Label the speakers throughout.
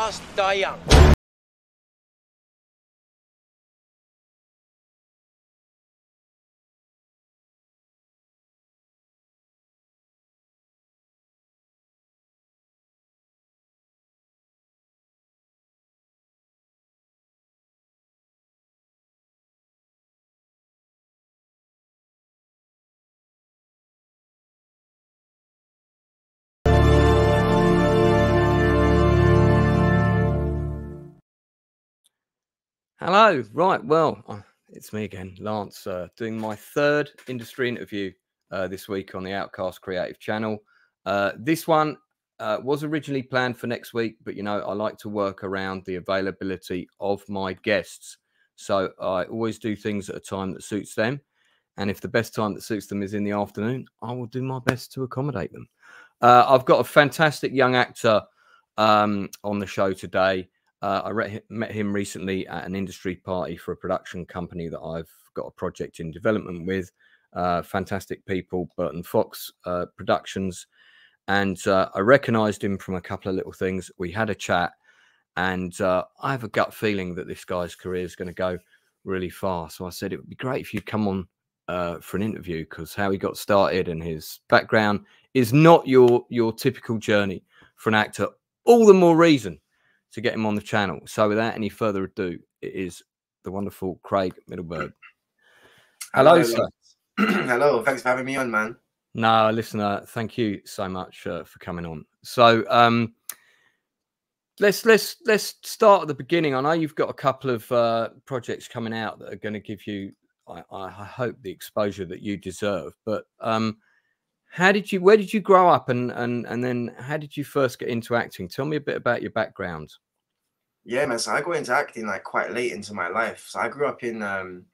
Speaker 1: fast, die young.
Speaker 2: Hello, right, well, it's me again, Lance, doing my third industry interview this week on the Outcast Creative channel. This one was originally planned for next week, but, you know, I like to work around the availability of my guests. So I always do things at a time that suits them. And if the best time that suits them is in the afternoon, I will do my best to accommodate them. I've got a fantastic young actor on the show today. I met him recently at an industry party for a production company that I've got a project in development with. Fantastic people, Burton Fox Productions. And I recognised him from a couple of little things. We had a chat, and I have a gut feeling that this guy's career is going to go really far. So I said it would be great if you'd come on for an interview, because how he got started and his background is not your typical journey for an actor. All the more reason to get him on the channel. So without any further ado, it is the wonderful Craig Middleburg. Hello, sir.
Speaker 3: Hello, thanks for having me on, man.
Speaker 2: No, listen, thank you so much for coming on. So let's start at the beginning. I know you've got a couple of projects coming out that are going to give you, I hope, the exposure that you deserve. But where did you grow up, and then how did you first get into acting? Tell me a bit about your background.
Speaker 3: Yeah, man. So I got into acting like quite late into my life. So I grew up in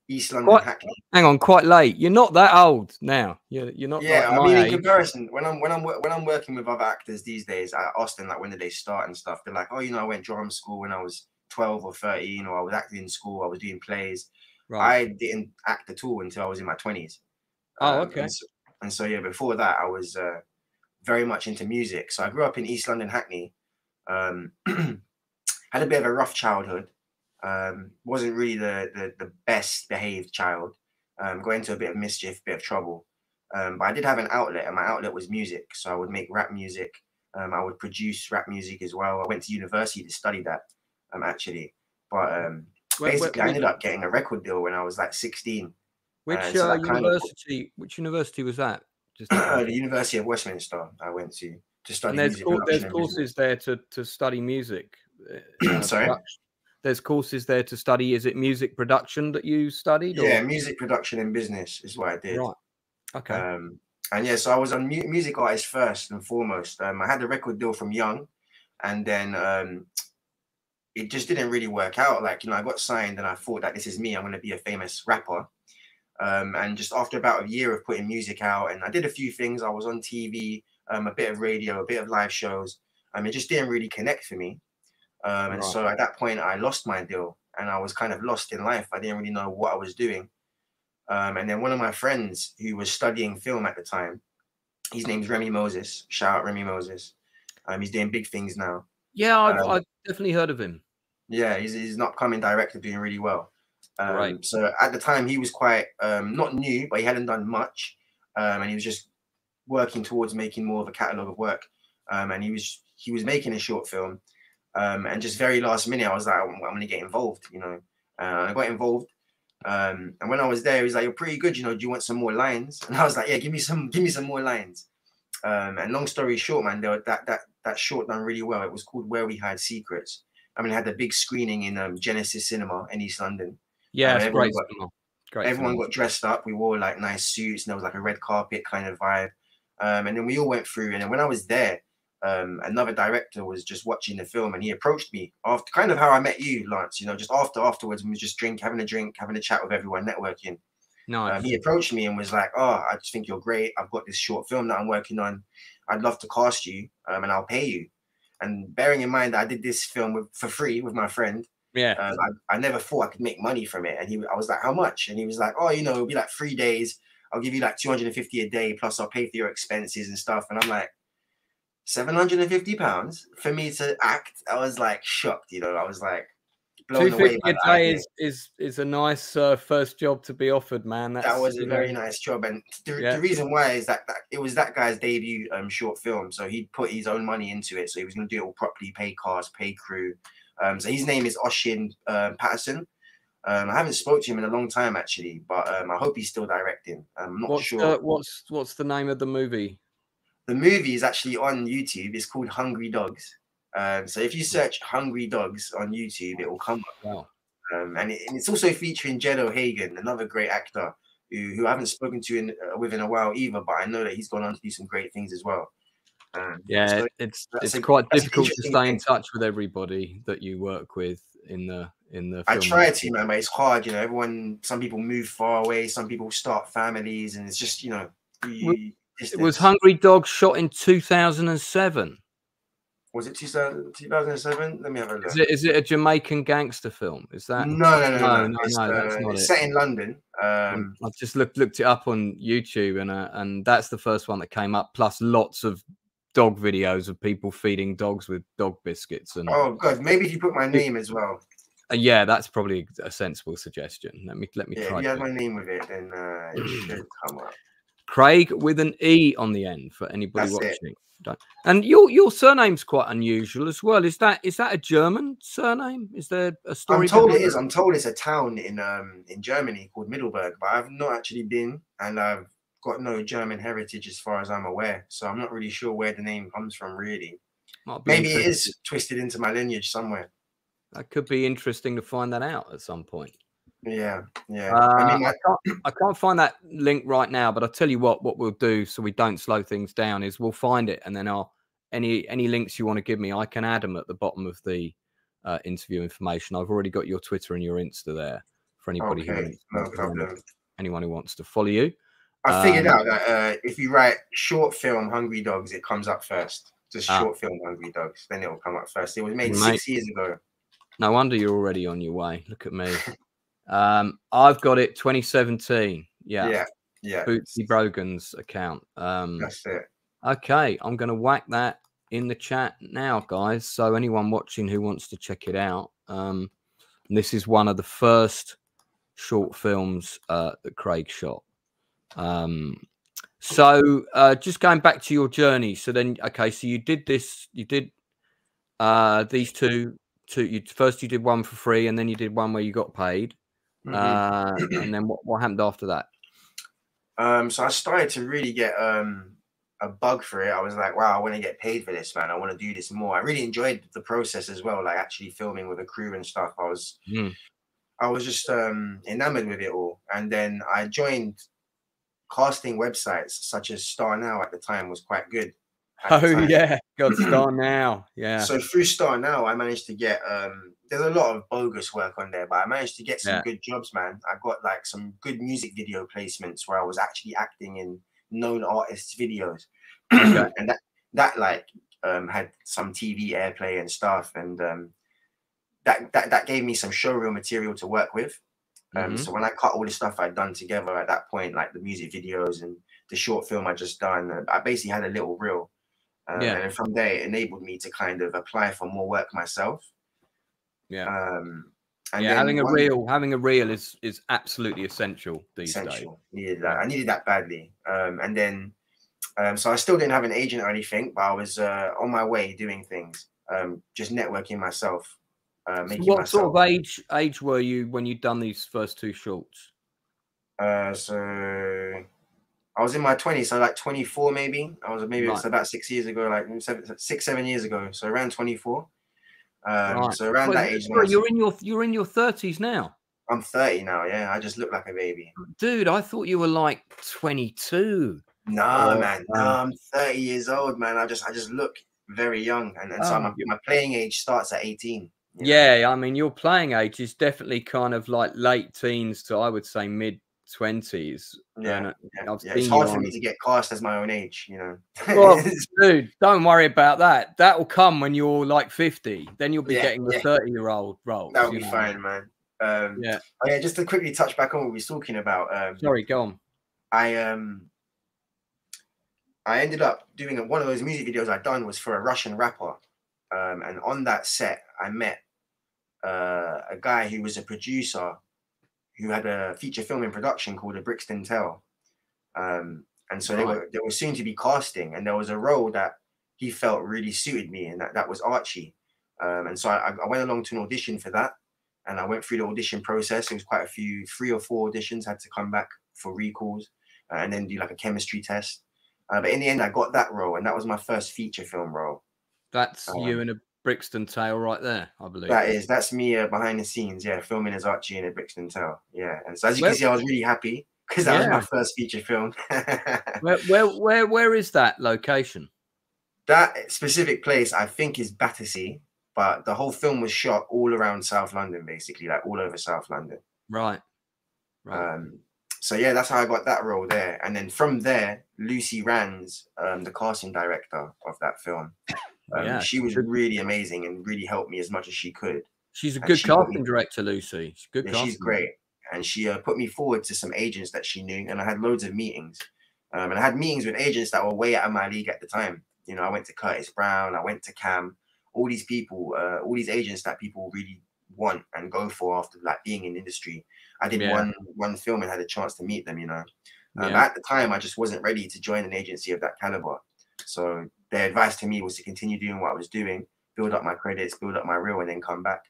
Speaker 3: East London, Hackney.
Speaker 2: Hang on, quite late. You're not that old now. You're not.
Speaker 3: Yeah,
Speaker 2: like
Speaker 3: I mean,
Speaker 2: in
Speaker 3: comparison, when I'm working with other actors these days, I ask them like when did they start and stuff. They're like, oh, you know, I went drama school when I was 12 or 13, or I was acting in school, I was doing plays. Right. I didn't act at all until I was in my 20s.
Speaker 2: Oh, okay.
Speaker 3: And so yeah, before that, I was very much into music. So I grew up in East London, Hackney. Had a bit of a rough childhood. Wasn't really the best behaved child. Got into a bit of mischief, bit of trouble. But I did have an outlet, and my outlet was music. So I would make rap music. I would produce rap music as well. I went to university to study that, actually. But basically, I ended up getting a record deal when I was like 16.
Speaker 2: Which university? Which university was that? Just
Speaker 3: the University of Westminster. I went to study music.
Speaker 2: There's courses there to study music.
Speaker 3: Sorry.
Speaker 2: There's courses there to study. Is it music production that you studied?
Speaker 3: Yeah, music production and business is what I did.
Speaker 2: Right. Okay.
Speaker 3: And yeah, so I was a music artist first and foremost. I had a record deal from Young, and then it just didn't really work out. Like, you know, I got signed, and I thought that this is me. I'm going to be a famous rapper. And just after about a year of putting music out, and I did a few things. I was on TV, a bit of radio, a bit of live shows. It just didn't really connect for me. And so at that point, I lost my deal, and I was kind of lost in life. I didn't really know what I was doing. And then one of my friends who was studying film at the time, his name's Remy Moses. Shout out Remy Moses. He's doing big things now.
Speaker 2: Yeah, I've definitely heard of him.
Speaker 3: Yeah, he's an upcoming director doing really well. So at the time, he was quite not new, but he hadn't done much, and he was just working towards making more of a catalogue of work. And he was making a short film, and just very last minute, I was like, I'm going to get involved, you know. I got involved, and when I was there, he was like, "You're pretty good, you know. Do you want some more lines?" And I was like, "Yeah, give me some more lines." And long story short, man, that short done really well. It was called Where We Hide Secrets. I mean, it had a big screening in Genesis Cinema in East London.
Speaker 2: Yeah, it's great.
Speaker 3: Everyone got dressed up. We wore like nice suits, and there was like a red carpet kind of vibe. And then we all went through. And then when I was there, another director was just watching the film, and he approached me after, kind of how I met you, Lance. You know, just afterwards, we were just having a chat with everyone, networking.
Speaker 2: Nice.
Speaker 3: He approached me and was like, "Oh, I just think you're great. I've got this short film that I'm working on. I'd love to cast you, and I'll pay you." And bearing in mind that I did this film for free with my friend.
Speaker 2: Yeah.
Speaker 3: I never thought I could make money from it. And I was like, "How much?" And he was like, "Oh, you know, it'll be like 3 days. I'll give you like 250 a day, plus I'll pay for your expenses and stuff." And I'm like, £750 for me to act. I was like shocked, you know. I was like blown away by
Speaker 2: $250 a day is a nice first job to be offered, man.
Speaker 3: That was a very nice job, and the reason why is that it was that guy's debut short film, so he put his own money into it, so he was going to do it all properly, pay cast, pay crew. So his name is Oshin Patterson. I haven't spoke to him in a long time actually, but I hope he's still directing. I'm not sure.
Speaker 2: What's the name of the movie? The
Speaker 3: movie is actually on YouTube. It's called Hungry Dogs. So if you search Hungry Dogs on YouTube, it will come up.
Speaker 2: Wow.
Speaker 3: And it's also featuring Jed O'Hagan, another great actor who I haven't spoken to within a while either, but I know that he's gone on to do some great things as well.
Speaker 2: So it's quite difficult to stay in touch with everybody that you work with in the film.
Speaker 3: I try to, man, but it's hard, you know. Some people move far away, some people start families, and it's just, you know.
Speaker 2: It was Hungry Dogs shot in 2007.
Speaker 3: Was it 2007? Let me have a look.
Speaker 2: Is it a Jamaican gangster film? Is that?
Speaker 3: No.
Speaker 2: That's not
Speaker 3: it's set in London.
Speaker 2: I've just looked it up on YouTube, and that's the first one that came up. Plus, lots of dog videos of people feeding dogs with dog biscuits. And
Speaker 3: oh god, maybe if you put my name as well.
Speaker 2: Yeah, that's probably a sensible suggestion. Let me try.
Speaker 3: If you have my name with it, then it should come up.
Speaker 2: Craig with an E on the end for anybody watching. And your surname's quite unusual as well. Is that a German surname? Is there a story?
Speaker 3: I'm told it is. I'm told it's a town in Germany called Middelburg, but I've not actually been, and I've got no German heritage as far as I'm aware. So I'm not really sure where the name comes from. Really, maybe it is twisted into my lineage somewhere.
Speaker 2: That could be interesting to find that out at some point.
Speaker 3: Yeah.
Speaker 2: I can't find that link right now, but I'll tell you what we'll do so we don't slow things down is we'll find it, and then any links you want to give me, I can add them at the bottom of the interview information. I've already got your Twitter and your Insta there for anybody anyone who wants to follow you.
Speaker 3: I figured out that if you write short film Hungry Dogs, it comes up first. Just short film Hungry Dogs, then it will come up first. It was made 6 years ago.
Speaker 2: No wonder you're already on your way. Look at me. I've got it 2017. Yeah. Bootsy Brogan's account.
Speaker 3: That's it.
Speaker 2: Okay, I'm going to whack that in the chat now, guys. So anyone watching who wants to check it out, this is one of the first short films that Craig shot. So just going back to your journey. So then, okay, so you did this. You did these two. First you did one for free, and then you did one where you got paid. And then what happened after that?
Speaker 3: So I started to really get a bug for it. I was like, wow, I want to get paid for this, man. I want to do this more. I really enjoyed the process as well, like actually filming with a crew and stuff. I was just enamored with it all. And then I joined casting websites such as Star Now at the time was quite good.
Speaker 2: Yeah, God, Star Now. Yeah.
Speaker 3: So through Star Now, I managed to get there's a lot of bogus work on there, but I managed to get some good jobs, man. I got like some good music video placements where I was actually acting in known artists' videos, and that like had some TV airplay and stuff, and that gave me some showreel material to work with. So when I cut all the stuff I'd done together at that point, like the music videos and the short film I just done, I basically had a little reel. And from there, it enabled me to kind of apply for more work myself.
Speaker 2: Having a reel is absolutely essential these days.
Speaker 3: I needed that badly. And then, so I still didn't have an agent or anything, but I was on my way doing things, just networking myself.
Speaker 2: What sort of age were you when you'd done these first two shorts?
Speaker 3: So I was in my 20s, so like 24 maybe. It's about 6 years ago, like 7 years ago. So around 24. So around that age.
Speaker 2: You're in your 30s now.
Speaker 3: I'm 30 now. Yeah, I just look like a baby.
Speaker 2: Dude, I thought you were like 22.
Speaker 3: No, man. No, I'm 30 years old, man. I just look very young, and so my playing age starts at 18.
Speaker 2: Yeah, I mean, your playing age is definitely kind of like late teens to, I would say, mid 20s.
Speaker 3: It's hard for me to get cast as my own age, you know.
Speaker 2: Well, dude, don't worry about that. That will come when you're like 50. Then you'll be getting the 30-year-old role.
Speaker 3: That'll be fine, man. Just to quickly touch back on what we were talking about.
Speaker 2: Sorry, go on.
Speaker 3: I ended up doing one of those music videos I done was for a Russian rapper. And on that set, I met a guy who was a producer who had a feature film in production called A Brixton Tale. And so they were soon to be casting, and there was a role that he felt really suited me, and that was Archie. And so I went along to an audition for that, and I went through the audition process. It was quite a few, 3 or 4 auditions, had to come back for recalls, and then do like a chemistry test. But in the end, I got that role, and that was my first feature film role.
Speaker 2: That's you in A Brixton Tale right there, I believe.
Speaker 3: That's me behind the scenes, yeah, filming as Archie in A Brixton Tale, yeah. And so as you can see, I was really happy because that was my first feature film.
Speaker 2: Where is that location?
Speaker 3: That specific place, I think, is Battersea, but the whole film was shot all around South London, basically, like all over South London.
Speaker 2: Right.
Speaker 3: So yeah, that's how I got that role there. And then from there, Lucy Rands, the casting director of that film, she was really amazing and really helped me as much as she could.
Speaker 2: She's a good casting director, Lucy. She's good.
Speaker 3: Yeah, she's great. And she put me forward to some agents that she knew, and I had loads of meetings. And I had meetings with agents that were way out of my league at the time. You know, I went to Curtis Brown, I went to Cam, all these people, all these agents that people really want and go for after like being in the industry. I did one film and had a chance to meet them, you know. At the time, I just wasn't ready to join an agency of that caliber. So their advice to me was to continue doing what I was doing, build up my credits, build up my reel, and then come back.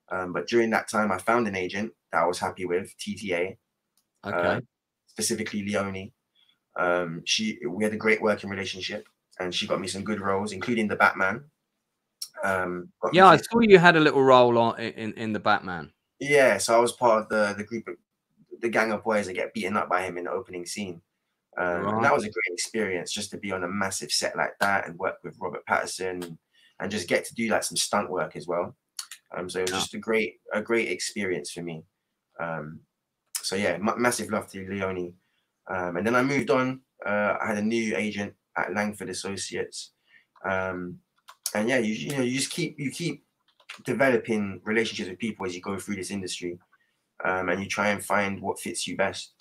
Speaker 3: But during that time, I found an agent that I was happy with, TTA, specifically Leonie. We had a great working relationship, and she got me some good roles, including the Batman.
Speaker 2: I saw you had a little role in the Batman.
Speaker 3: Yeah, so I was part of the group of the gang of boys that get beaten up by him in the opening scene. And that was a great experience, just to be on a massive set like that and work with Robert Pattinson and just get to do like some stunt work as well. So it was just a great experience for me. So yeah, massive love to Leonie. And then I moved on. I had a new agent at Langford Associates. And yeah, you keep developing relationships with people as you go through this industry, and you try and find what fits you best.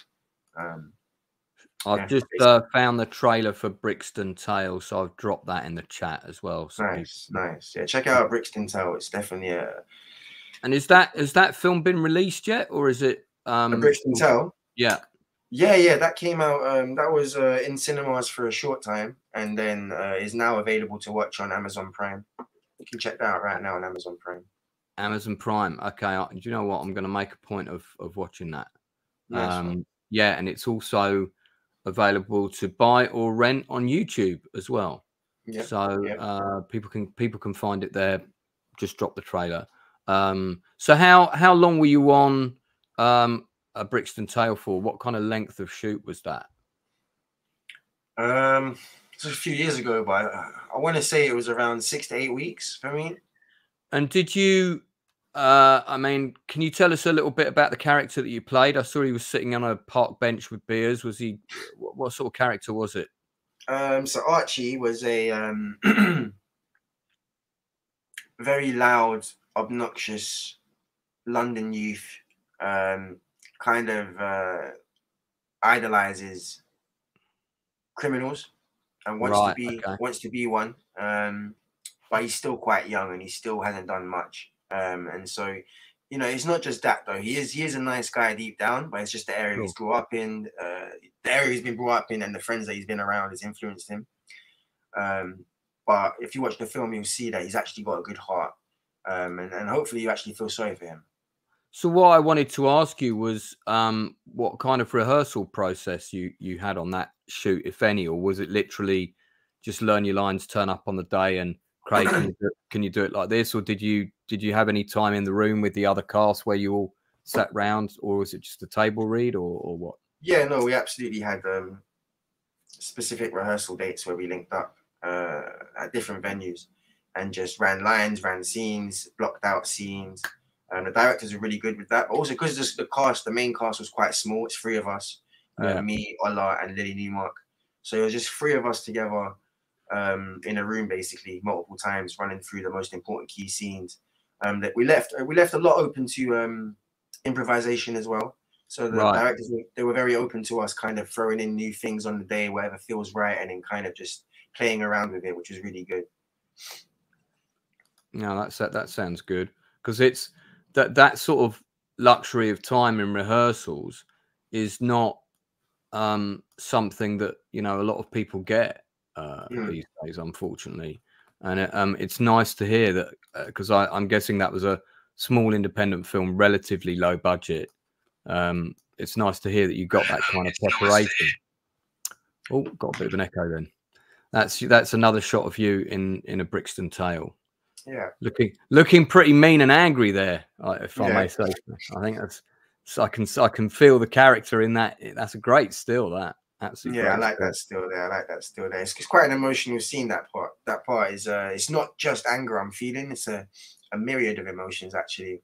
Speaker 2: I've just found the trailer for Brixton Tale, so I've dropped that in the chat as well. So
Speaker 3: nice. Yeah, check out Brixton Tale. It's definitely a.
Speaker 2: And has that film been released yet, or is it?
Speaker 3: Brixton Tale.
Speaker 2: Yeah.
Speaker 3: That came out. That was in cinemas for a short time, and then is now available to watch on Amazon Prime. You can check that out right now on Amazon Prime.
Speaker 2: Amazon Prime. Okay. Do you know what? I'm going to make a point of watching that.
Speaker 3: Nice.
Speaker 2: Yeah, and it's also available to buy or rent on YouTube as well.
Speaker 3: Yeah.
Speaker 2: So people can find it there. Just drop the trailer. So how long were you on a Brixton Tale for? What kind of length of shoot was that?
Speaker 3: It's a few years ago, but I want to say it was around 6 to 8 weeks for me.
Speaker 2: And did you, I mean, can you tell us a little bit about the character that you played? I saw he was sitting on a park bench with beers. Was he, what sort of character was it?
Speaker 3: So Archie was a very loud, obnoxious London youth, kind of idolizes criminals and wants to be one, but he's still quite young and he still hasn't done much. And so, you know, it's not just that though. He is a nice guy deep down, but it's just the area he's grew up in, the area he's been brought up in, and the friends that he's been around has influenced him. But if you watch the film, you'll see that he's actually got a good heart, and hopefully you actually feel sorry for him.
Speaker 2: So what I wanted to ask you was what kind of rehearsal process you had on that shoot, if any, or was it literally just learn your lines, turn up on the day, and Craig, can you do it like this, or did you have any time in the room with the other cast where you all sat round, or was it just a table read, or what?
Speaker 3: Yeah, no, we absolutely had specific rehearsal dates where we linked up at different venues and just ran lines, ran scenes, blocked out scenes. The directors are really good with that. But also because the main cast was quite small. It's 3 of us, me, Ola, and Lily Newmark. So it was just 3 of us together in a room, basically, multiple times, running through the most important key scenes. That we left a lot open to improvisation as well. So the directors, they were very open to us kind of throwing in new things on the day, whatever feels right, and then kind of just playing around with it, which was really good.
Speaker 2: No, that sounds good, because it's that sort of luxury of time in rehearsals is not something that, you know, a lot of people get these days, unfortunately. And it's nice to hear that, because I'm guessing that was a small independent film, relatively low budget. It's nice to hear that you got that kind of preparation. Oh, got a bit of an echo then. That's another shot of you in a Brixton tale.
Speaker 3: Yeah,
Speaker 2: looking pretty mean and angry there, if I may say. I think that's, so I can feel the character in that. That's a great still. That absolutely.
Speaker 3: Yeah, I like that still there. I like that still there. It's quite an emotional scene. That part is it's not just anger I'm feeling. It's a myriad of emotions actually.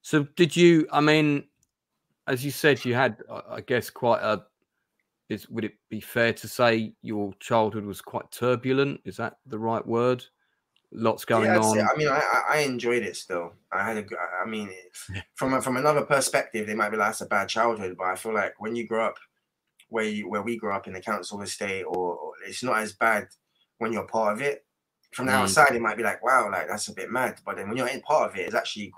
Speaker 2: So did you? I mean, as you said, you had, I guess, quite a. Would it be fair to say your childhood was quite turbulent? Is that the right word? Lots going on.
Speaker 3: I mean, I enjoyed it still. I mean, from another perspective, they might be like, that's a bad childhood, but I feel like when you grow up where we grew up in the council estate, or it's not as bad when you're part of it. From the outside, it might be like, wow, like that's a bit mad. But then when you're in part of it, it's actually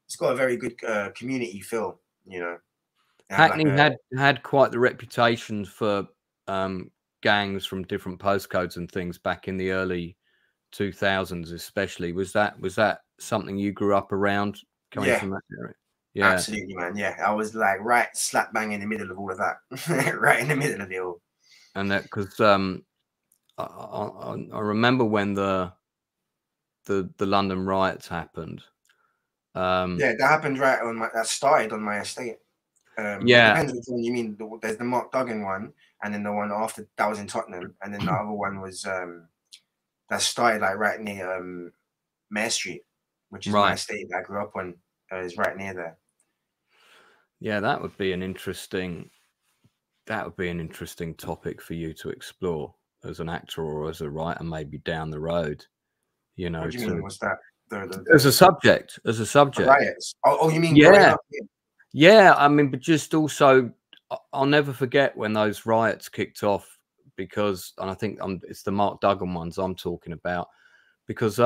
Speaker 3: it's got a very good community feel, you know.
Speaker 2: Hackney had quite the reputation for gangs from different postcodes and things back in the early 2000s, especially. Was that something you grew up around, coming from that area?
Speaker 3: Yeah, absolutely, man. Yeah, I was like right slap bang in the middle of all of that, right in the middle of it all.
Speaker 2: And that, because I remember when the London riots happened.
Speaker 3: Yeah, that happened right on that started on my estate.
Speaker 2: Yeah,
Speaker 3: it depends which one you mean. There's the Mark Duggan one, and then the one after that was in Tottenham, and then the other one was that started like right near Mare Street, which is my estate that I grew up on. Is right near there.
Speaker 2: Yeah, that would be an interesting topic for you to explore as an actor or as a writer, maybe down the road. You know,
Speaker 3: what do you mean? What's that?
Speaker 2: As a subject.
Speaker 3: Riots. Oh, you mean?
Speaker 2: Yeah. I mean, but just also, I'll never forget when those riots kicked off, because, and I think it's the Mark Duggan ones I'm talking about, because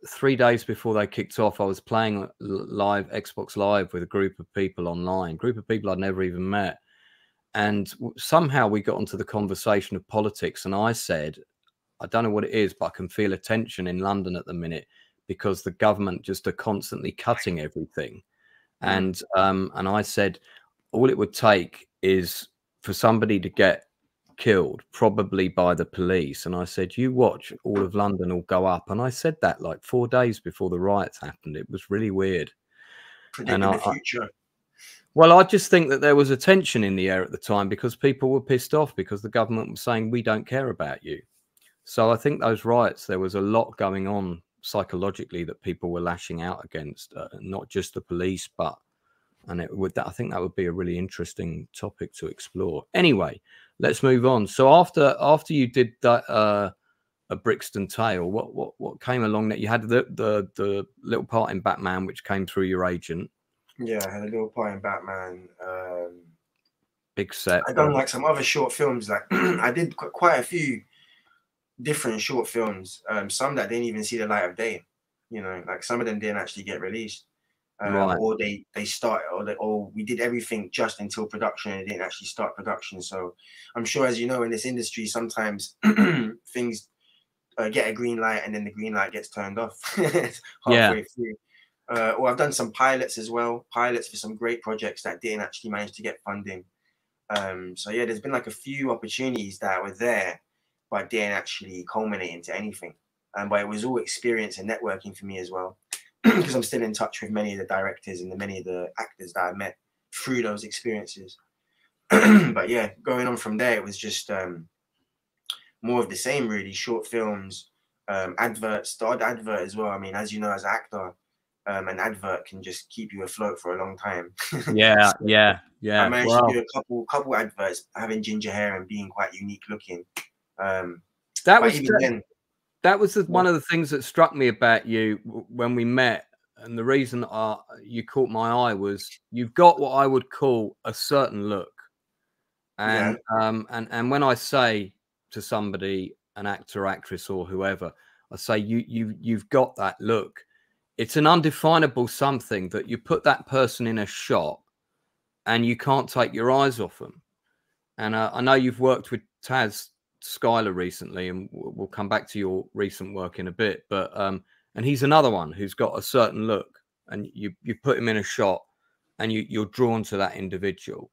Speaker 2: 3 days before they kicked off, I was playing live Xbox Live with a group of people online, group of people I'd never even met. And somehow we got onto the conversation of politics. And I said, I don't know what it is, but I can feel a tension in London at the minute, because the government just are constantly cutting everything. And I said, all it would take is for somebody to get killed, probably by the police. And I said, you watch all of London will go up. And I said that like 4 days before the riots happened. It was really weird.
Speaker 3: Predicting the future.
Speaker 2: Well, I just think that there was a tension in the air at the time, because people were pissed off because the government was saying, we don't care about you. So I think those riots, there was a lot going on psychologically that people were lashing out against, not just the police, but, and it would, I think that would be a really interesting topic to explore. Anyway, let's move on. So after you did that, a Brixton tale, what came along that you had the little part in Batman, which came through your agent.
Speaker 3: Yeah, I had a little part in Batman.
Speaker 2: Big set.
Speaker 3: I done like some other short films. Like I did quite a few different short films. Some that didn't even see the light of day. You know, like some of them didn't actually get released. Or they started, or we did everything just until production and it didn't actually start production. So I'm sure, as you know, in this industry, sometimes things get a green light and then the green light gets turned off halfway through. Or I've done some pilots as well, pilots for some great projects that didn't actually manage to get funding. So yeah, there's been like a few opportunities that were there, but didn't actually culminate into anything. But it was all experience and networking for me as well, because I'm still in touch with many of the directors and many of the actors that I met through those experiences. But yeah, going on from there, it was just more of the same, really. Short films, adverts, the odd advert as well. I mean, as you know, as an actor, an advert can just keep you afloat for a long time.
Speaker 2: Yeah.
Speaker 3: I managed to do a couple adverts, having ginger hair and being quite unique looking.
Speaker 2: That was one of the things that struck me about you when we met. and the reason you caught my eye was you've got what I would call a certain look. And and when I say to somebody, an actor, actress, or whoever, I say you've got that look. It's an undefinable something that you put that person in a shot and you can't take your eyes off them. And I know you've worked with Taz Skylar recently, and we'll come back to your recent work in a bit. But and he's another one who's got a certain look, and you put him in a shot, and you're drawn to that individual.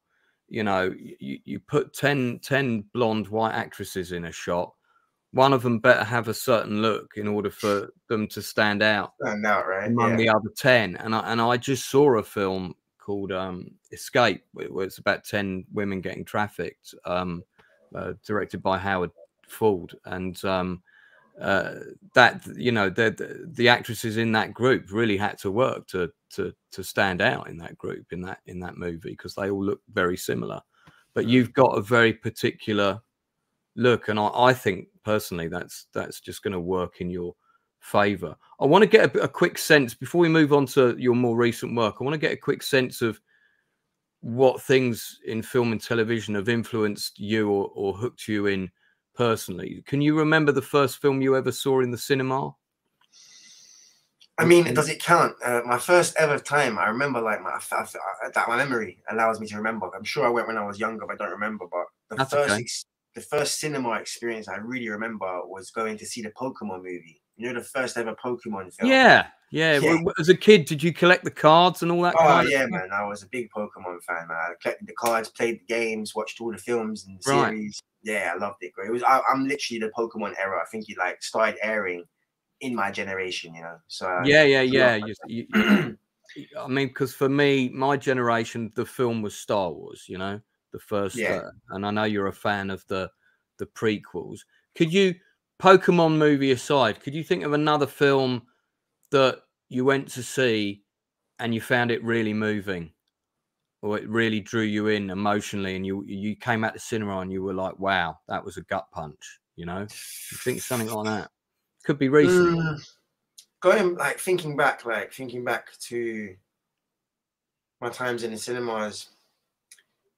Speaker 2: You know, you put 10 blonde white actresses in a shot. One of them better have a certain look in order for them to stand out
Speaker 3: right?
Speaker 2: Among the other 10. And I just saw a film called Escape, where it's about 10 women getting trafficked, directed by Howard Ford. And that, you know, the actresses in that group really had to work to stand out in that group, in that movie, because they all look very similar. But you've got a very particular look, and I think personally that's just going to work in your favor. I want to get a quick sense before we move on to your more recent work. I want to get a quick sense of what things in film and television have influenced you or hooked you in personally. Can you remember the first film you ever saw in the cinema?
Speaker 3: I mean, does it count? My first ever time, I remember, like, my memory allows me to remember. I'm sure I went when I was younger, but I don't remember. But the first cinema experience I really remember was going to see the Pokemon movie. You know, the first ever Pokemon film. Yeah.
Speaker 2: As a kid, did you collect the cards and all that?
Speaker 3: Oh yeah, man. I was a big Pokemon fan, man. I collected the cards, played the games, watched all the films and the series. Yeah, I loved it. It was. I'm literally the Pokemon era. I think it like started airing in my generation, you know. So
Speaker 2: I mean, because for me, my generation, the film was Star Wars. You know, the first. And I know you're a fan of the prequels. Could you, Pokemon movie aside, could you think of another film that you went to see and you found it really moving, or it really drew you in emotionally, and you came out the cinema and you were like, wow, that was a gut punch, you know? You think something like that? Could be recent.
Speaker 3: Thinking back to my times in the cinemas,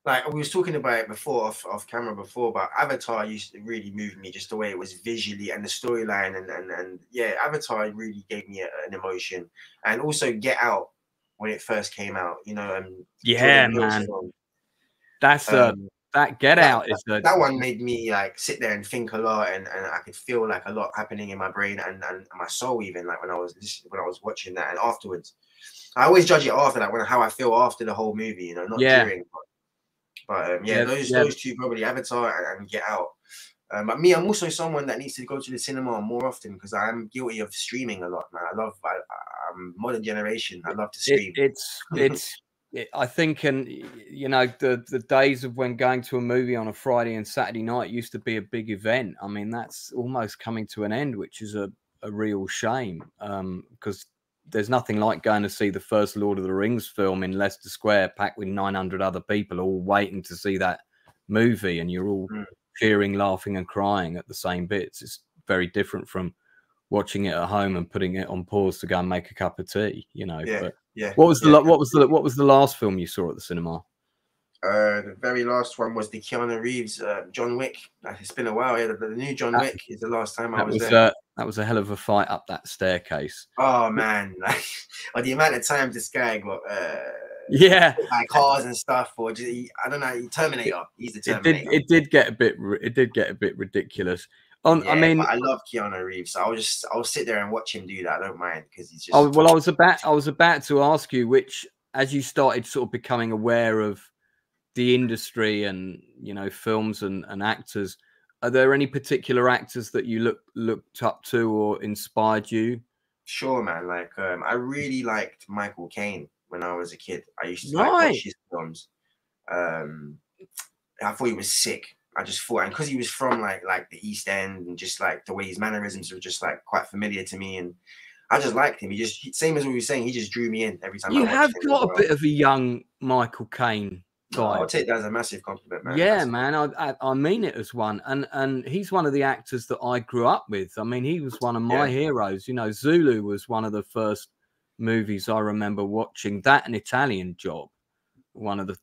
Speaker 3: like we was talking about it before off camera before, but Avatar used to really move me, just the way it was visually and the storyline, and yeah, Avatar really gave me an emotion. And also Get Out, when it first came out, you know,
Speaker 2: man, that's that Get Out is
Speaker 3: that one made me like sit there and think a lot, and I could feel like a lot happening in my brain and my soul, even like when I was watching that. And afterwards, I always judge it after, like how I feel after the whole movie, you know, not during. But those two, probably Avatar and Get Out. But me, I'm also someone that needs to go to the cinema more often, because I'm guilty of streaming a lot, man. I'm modern generation. I love to stream.
Speaker 2: I think, and you know, the days of when going to a movie on a Friday and Saturday night used to be a big event. I mean, that's almost coming to an end, which is a real shame, because there's nothing like going to see the first Lord of the Rings film in Leicester Square, packed with 900 other people all waiting to see that movie, and you're all cheering, laughing, and crying at the same bits. It's very different from watching it at home and putting it on pause to go and make a cup of tea, you know. What was the last film you saw at the cinema?
Speaker 3: The very last one was the Keanu Reeves John Wick. It's been a while. Yeah, the new John Wick is the last time I was there.
Speaker 2: That was a hell of a fight up that staircase.
Speaker 3: Oh man, like, the amount of times this guy got like cars and stuff, or just, I don't know, Terminator. He's the Terminator.
Speaker 2: It did get a bit ridiculous. I mean,
Speaker 3: I love Keanu Reeves, so I'll sit there and watch him do that. I don't mind, because he's just.
Speaker 2: Oh well, I was about to ask you, which, as you started sort of becoming aware of the industry and, you know, films and actors, are there any particular actors that you looked up to or inspired you?
Speaker 3: Sure, man. Like I really liked Michael Caine when I was a kid. I used to watch his films. I thought he was sick. I just thought, and because he was from like the East End, and just like the way his mannerisms were just like quite familiar to me, and I just liked him. Same as what we were saying, he just drew me in every time.
Speaker 2: You have got a bit of a young Michael Caine.
Speaker 3: I'll take that as a massive compliment, man.
Speaker 2: Yeah, man, I mean it as one. And he's one of the actors that I grew up with. I mean, he was one of my heroes. You know, Zulu was one of the first movies I remember watching. That and Italian Job, one of the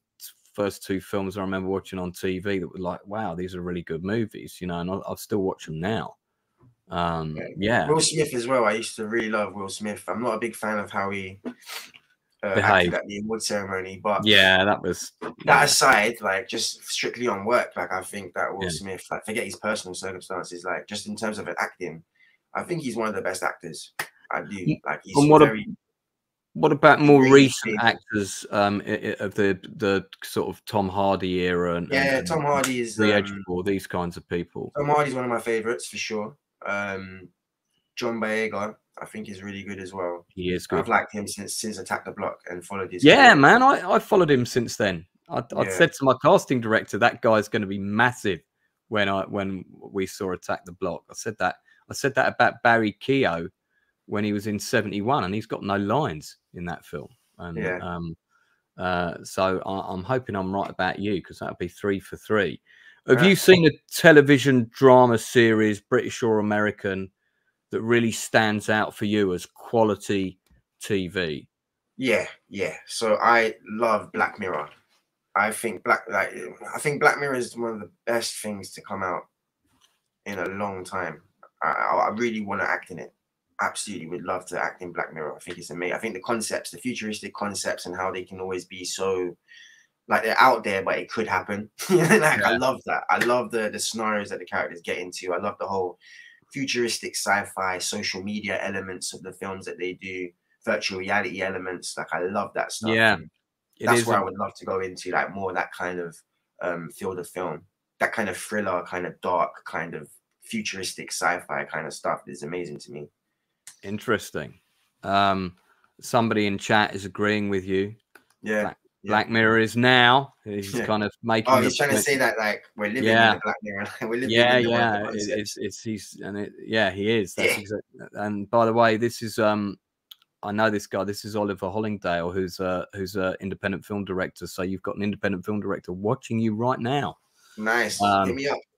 Speaker 2: first two films I remember watching on TV that were like, wow, these are really good movies, you know, and I'll still watch them now. Yeah.
Speaker 3: Will Smith as well. I used to really love Will Smith. I'm not a big fan of how he
Speaker 2: Behave.
Speaker 3: acted at the award ceremony, but
Speaker 2: yeah, that was
Speaker 3: that aside, like just strictly on work, like I think that Will
Speaker 2: Yeah.
Speaker 3: Smith, like forget his personal circumstances, like just in terms of acting, I think he's one of the best actors. I do. Like he's
Speaker 2: what about more
Speaker 3: really
Speaker 2: recent
Speaker 3: big.
Speaker 2: actors of the sort of Tom Hardy era and
Speaker 3: Tom Hardy is
Speaker 2: or these kinds of people?
Speaker 3: Tom Hardy's one of my favorites for sure. John Boyega, I think, is really good as well.
Speaker 2: He is good.
Speaker 3: I've liked him since Attack the Block and followed his
Speaker 2: Yeah,
Speaker 3: career.
Speaker 2: man, I followed him since then. I said to my casting director, that guy's going to be massive when we saw Attack the Block. I said that about Barry Keogh when he was in 71, and he's got no lines in that film. And so I'm hoping I'm right about you, because that'd be 3 for 3. Have you seen a television drama series, British or American, that really stands out for you as quality TV?
Speaker 3: Yeah. So I love Black Mirror. I think Black Mirror is one of the best things to come out in a long time. I really want to act in it. Absolutely would love to act in Black Mirror. I think it's amazing. I think the concepts, the futuristic concepts, and how they can always be so, like, they're out there, but it could happen. I love that. I love the scenarios that the characters get into. I love the whole futuristic sci-fi, social media elements of the films that they do, virtual reality elements. Like, I love that stuff.
Speaker 2: Yeah,
Speaker 3: that's where I would love to go into, like, more that kind of field of film, that kind of thriller, kind of dark, kind of futuristic sci-fi kind of stuff is amazing to me.
Speaker 2: Interesting. Somebody in chat is agreeing with you.
Speaker 3: Yeah.
Speaker 2: Black Mirror is now. He's kind of making.
Speaker 3: Oh, he's trying to say that like we're living in the Black Mirror. We're living in the
Speaker 2: he is. That's exactly. And by the way, this is I know this guy. This is Oliver Hollingdale, who's a independent film director. So you've got an independent film director watching you right now.
Speaker 3: Nice.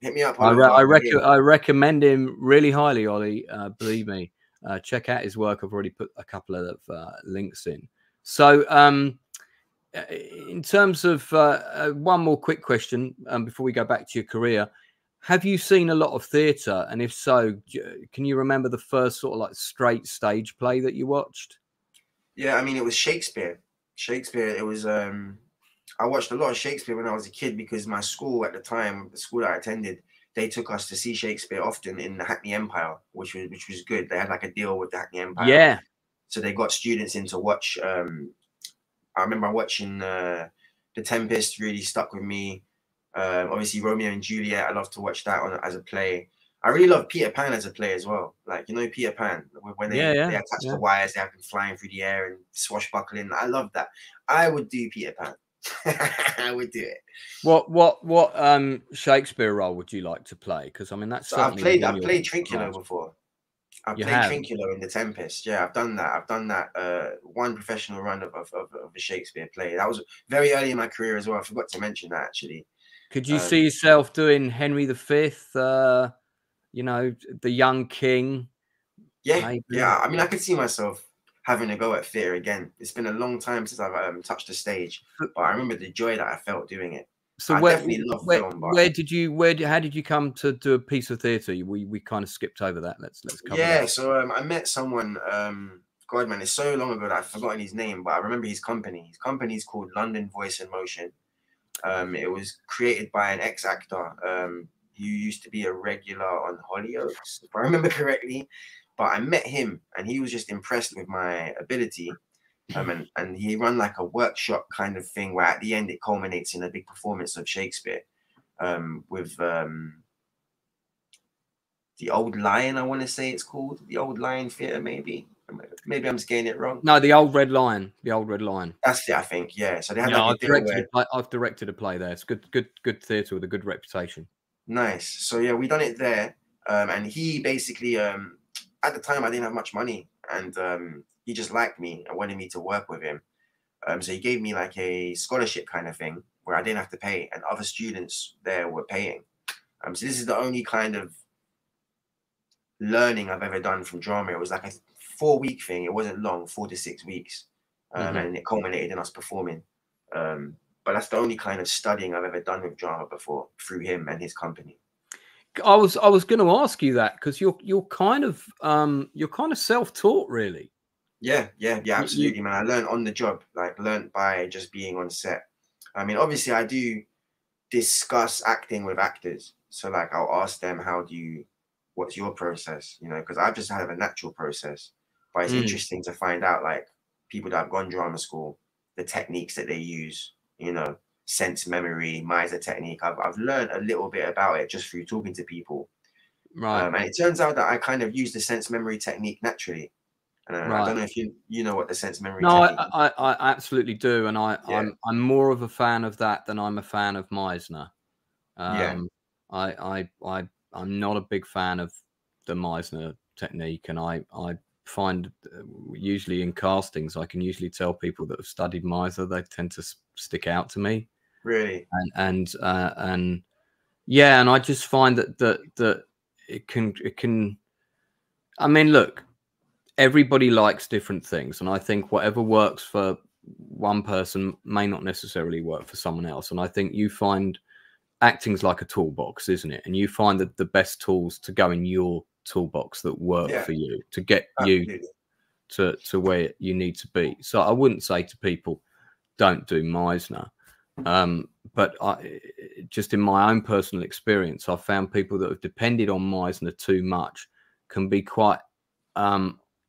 Speaker 3: Hit me up.
Speaker 2: I recommend him really highly, Ollie. Believe me. Check out his work. I've already put a couple of links in. So in terms of one more quick question before we go back to your career, have you seen a lot of theatre? And if so, can you remember the first sort of like straight stage play that you watched?
Speaker 3: Yeah, I mean, it was Shakespeare. It was I watched a lot of Shakespeare when I was a kid, because my school at the time, the school that I attended, they took us to see Shakespeare often in the Hackney Empire, which was good. They had like a deal with the Hackney Empire.
Speaker 2: Yeah.
Speaker 3: So they got students in to watch. I remember watching The Tempest, really stuck with me. Obviously Romeo and Juliet, I love to watch that as a play. I really love Peter Pan as a play as well. like, you know, Peter Pan, when they attach the wires, they have them flying through the air and swashbuckling. I love that. I would do Peter Pan. I would do it.
Speaker 2: What Shakespeare role would you like to play? Because I mean, that's
Speaker 3: I've played Trinculo before. I've played Trinculo in The Tempest. Yeah, I've done that. One professional run of a Shakespeare play. That was very early in my career as well. I forgot to mention that, actually.
Speaker 2: Could you see yourself doing Henry V? You know, the young king?
Speaker 3: Yeah, maybe? Yeah. I mean, I could see myself having a go at theatre again. It's been a long time since I've touched the stage, but I remember the joy that I felt doing it.
Speaker 2: So how did you come to do a piece of theatre? We kind of skipped over that. Let's cover that.
Speaker 3: So I met someone. God, man, it's so long ago that I've forgotten his name, but I remember his company. His company is called London Voice and Motion. It was created by an ex-actor who used to be a regular on Hollyoaks, if I remember correctly. But I met him, and he was just impressed with my ability. And he run like a workshop kind of thing where at the end it culminates in a big performance of Shakespeare with the Old Lion, I want to say it's called. The Old Lion Theatre, maybe. Maybe I'm just getting it wrong.
Speaker 2: No, the Old Red Lion. The Old Red Lion.
Speaker 3: That's it, I think. Yeah. So they had
Speaker 2: I've directed a play there. It's good theatre with a good reputation.
Speaker 3: Nice. So yeah, we done it there. And he basically at the time I didn't have much money, and he just liked me and wanted me to work with him. So he gave me like a scholarship kind of thing where I didn't have to pay, and other students there were paying. So this is the only kind of learning I've ever done from drama. It was like a 4-week thing. It wasn't long, 4 to 6 weeks, and it culminated in us performing. But that's the only kind of studying I've ever done with drama before, through him and his company.
Speaker 2: I was going to ask you that, because you're kind of self-taught, really.
Speaker 3: Yeah, absolutely, man. I learned on the job, like learned by just being on set. I mean, obviously, I do discuss acting with actors, so like I'll ask them, what's your process? You know, because I've just had a natural process, but it's interesting to find out, like, people that have gone drama school, the techniques that they use. You know, sense memory, Miser technique. I've learned a little bit about it just through talking to people.
Speaker 2: Right.
Speaker 3: And it turns out that I kind of use the sense memory technique naturally. Right. I don't know if you know what the sense memory technique is.
Speaker 2: I absolutely do. And I'm more of a fan of that than I'm a fan of Meisner. I'm not a big fan of the Meisner technique, and I find usually in castings I can usually tell people that have studied Meisner, they tend to stick out to me.
Speaker 3: Really?
Speaker 2: And yeah, and I just find that it can. I mean, look, everybody likes different things, and I think whatever works for one person may not necessarily work for someone else. And I think you find acting's like a toolbox, isn't it? And you find that the best tools to go in your toolbox that work for you to get you to where you need to be. So I wouldn't say to people, don't do Meisner. But just in my own personal experience, I've found people that have depended on Meisner too much can be quite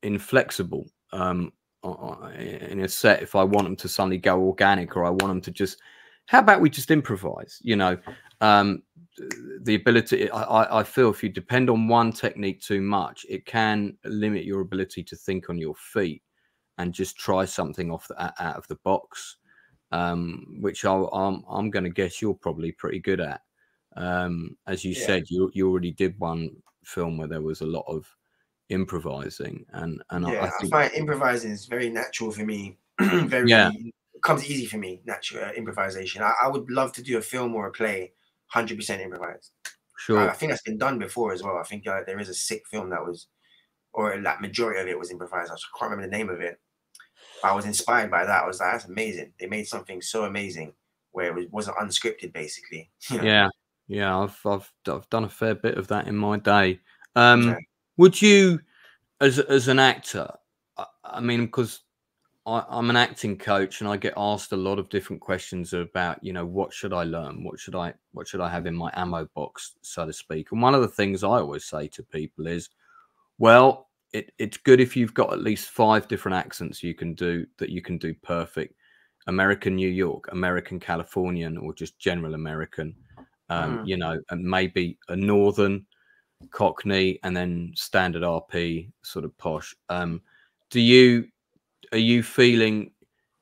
Speaker 2: inflexible in a set. If I want them to suddenly go organic, or I want them to just, how about we just improvise? You know, the ability, I feel if you depend on one technique too much, it can limit your ability to think on your feet and just try something out of the box, which I'm going to guess you're probably pretty good at. As you said, you already did one film where there was a lot of improvising, and I think,
Speaker 3: I find improvising is very natural for me. Comes easy for me, natural improvisation. I would love to do a film or a play 100% improvised.
Speaker 2: Sure.
Speaker 3: I think that's been done before as well. I think there is a sick film that was, or that majority of it was improvised. I can't remember the name of it. I was inspired by that. I was like, that's amazing. They made something so amazing where it wasn't unscripted, basically. You know?
Speaker 2: Yeah. I've done a fair bit of that in my day. Would you, as an actor, I mean, because I'm an acting coach, and I get asked a lot of different questions about, you know, what should I learn? What should I have in my ammo box, so to speak? And one of the things I always say to people is, well, it's good if you've got at least 5 different accents you can do perfect. American New York, American Californian, or just general American, you know, and maybe a Northern Cockney, and then standard RP, sort of posh. Are you feeling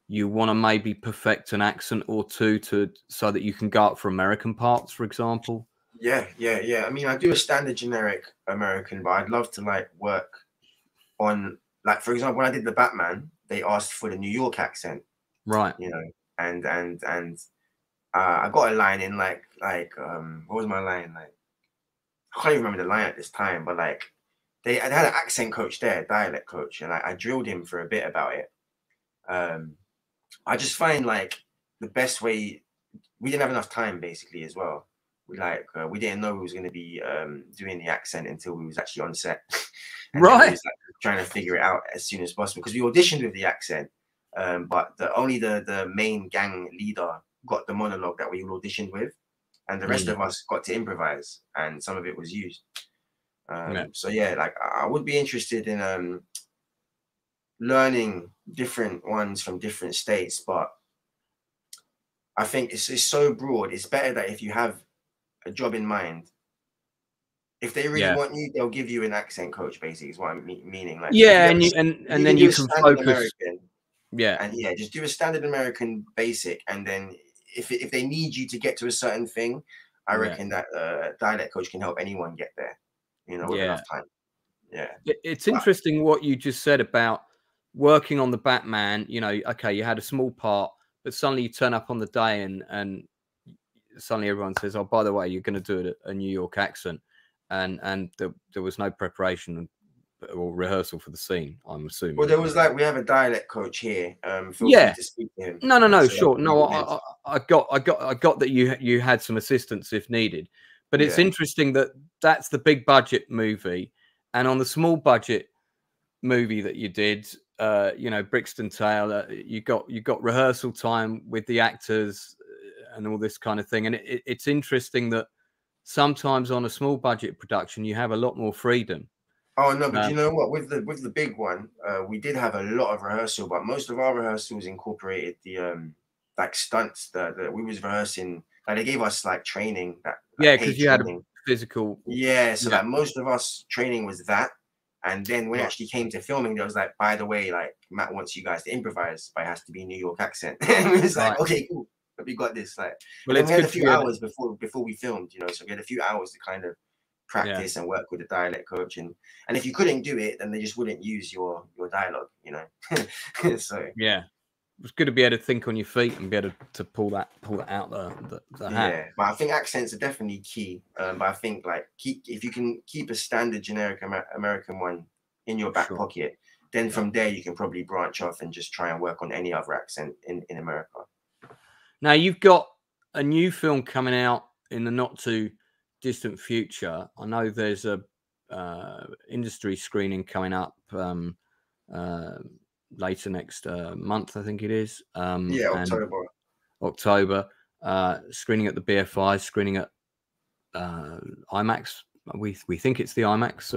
Speaker 2: you want to maybe perfect an accent or two so that you can go up for American parts, for example?
Speaker 3: Yeah. I mean, I do a standard generic American, but I'd love to like work on, like, for example, when I did the Batman, they asked for the New York accent,
Speaker 2: right?
Speaker 3: You know, and I got a line in like what was my line? Like, I can't even remember the line at this time, but like I had an accent coach there, dialect coach, and I drilled him for a bit about it. I just find like the best way, we didn't have enough time basically as well. We didn't know we was going to be doing the accent until we was actually on set. And
Speaker 2: right.
Speaker 3: We was, like, trying to figure it out as soon as possible, because we auditioned with the accent, but only the main gang leader got the monologue that we auditioned with, and the rest of us got to improvise, and some of it was used. So yeah, like I would be interested in learning different ones from different states, but I think it's so broad. It's better that if you have a job in mind, if they really want you, they'll give you an accent coach, basically, is what I'm meaning. Like,
Speaker 2: and then you can focus.
Speaker 3: American, just do a standard American basic, and then if they need you to get to a certain thing, I reckon that a dialect coach can help anyone get there, you know, with enough time. Yeah,
Speaker 2: it's interesting what you just said about working on the Batman. You know, okay, you had a small part, but suddenly you turn up on the day, and suddenly everyone says, "Oh, by the way, you're going to do a New York accent," and there was no preparation or rehearsal for the scene, I'm assuming.
Speaker 3: Well, there was like, we have a dialect coach here. Feel
Speaker 2: Yeah.
Speaker 3: free to speak to him.
Speaker 2: No,
Speaker 3: So
Speaker 2: sure. No, I got that you had some assistance if needed, but it's interesting that that's the big budget movie, and on the small budget movie that you did, you know, Brixton Tale, you got rehearsal time with the actors and all this kind of thing, and it's interesting that sometimes on a small budget production you have a lot more freedom.
Speaker 3: Oh no, but you know what? With the big one, we did have a lot of rehearsal, but most of our rehearsals incorporated the like stunts that we was rehearsing. Like they gave us like training that
Speaker 2: because you had a physical.
Speaker 3: Yeah, so like most of us training was that, and then when it actually came to filming, there was like, by the way, like Matt wants you guys to improvise, but it has to be New York accent. And it was like, okay, cool, but we got this. Like, well, we had a few hours before we filmed, you know, so we had a few hours to kind of practice and work with the dialect coach, and if you couldn't do it, then they just wouldn't use your dialogue, you know. So
Speaker 2: it's good to be able to think on your feet and be able to pull that out the hat.
Speaker 3: But I think accents are definitely key. But I think like if you can keep a standard generic American one in your back pocket, then from there you can probably branch off and just try and work on any other accent in America.
Speaker 2: Now you've got a new film coming out in the not too distant future. I know there's a industry screening coming up later next month, I think it is. October. Screening at the BFI, screening at IMAX. We think it's the IMAX,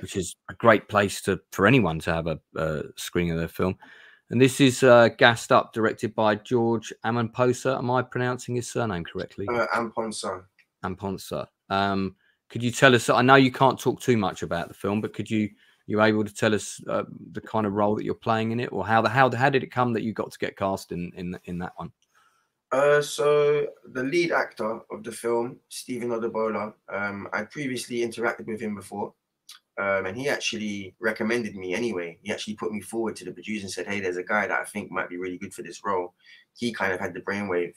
Speaker 2: which is a great place for anyone to have a screening of their film. And this is gassed up, directed by George Amponsah. Am I pronouncing his surname correctly?
Speaker 3: Amponsah.
Speaker 2: Amponsah. Could you tell us? I know you can't talk too much about the film, but could you able to tell us the kind of role that you're playing in it, or how did it come that you got to get cast in that one?
Speaker 3: So the lead actor of the film, Stephen Odubola, I previously interacted with him before, and he actually recommended me anyway. He actually put me forward to the producer and said, hey, there's a guy that I think might be really good for this role. He kind of had the brainwave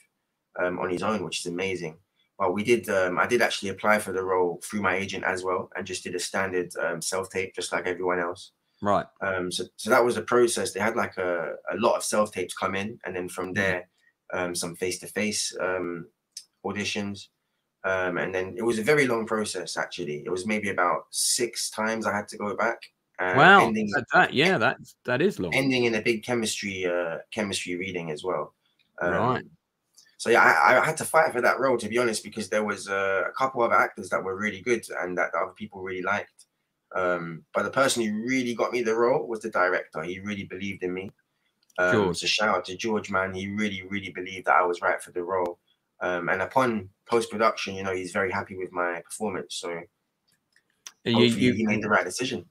Speaker 3: on his own, which is amazing. But we did, I did actually apply for the role through my agent as well, and just did a standard self-tape, just like everyone else.
Speaker 2: Right.
Speaker 3: So that was the process. They had like a lot of self-tapes come in, and then from there, some face-to-face auditions. And then it was a very long process, actually. It was maybe about 6 times I had to go back.
Speaker 2: Wow. That is long.
Speaker 3: Ending in a big chemistry reading as well.
Speaker 2: Right.
Speaker 3: So yeah, I had to fight for that role, to be honest, because there was a couple of actors that were really good and that other people really liked. But the person who really got me the role was the director. He really believed in me. So shout out to George, man. He really, really believed that I was right for the role. And upon post-production, you know, he's very happy with my performance. So hopefully he made the right decision.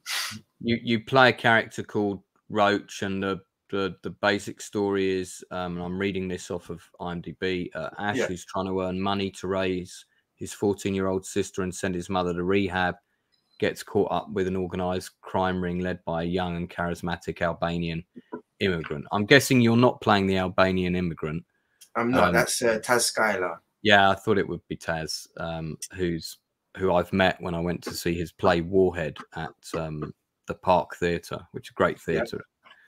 Speaker 2: You play a character called Roach, and the basic story is, and I'm reading this off of IMDB, Ash is trying to earn money to raise his 14-year-old sister and send his mother to rehab, gets caught up with an organized crime ring led by a young and charismatic Albanian immigrant. I'm guessing you're not playing the Albanian immigrant.
Speaker 3: I'm not. That's Taz Skylar.
Speaker 2: Yeah, I thought it would be Taz, who I've met when I went to see his play Warhead at the Park Theatre, which is a great theatre.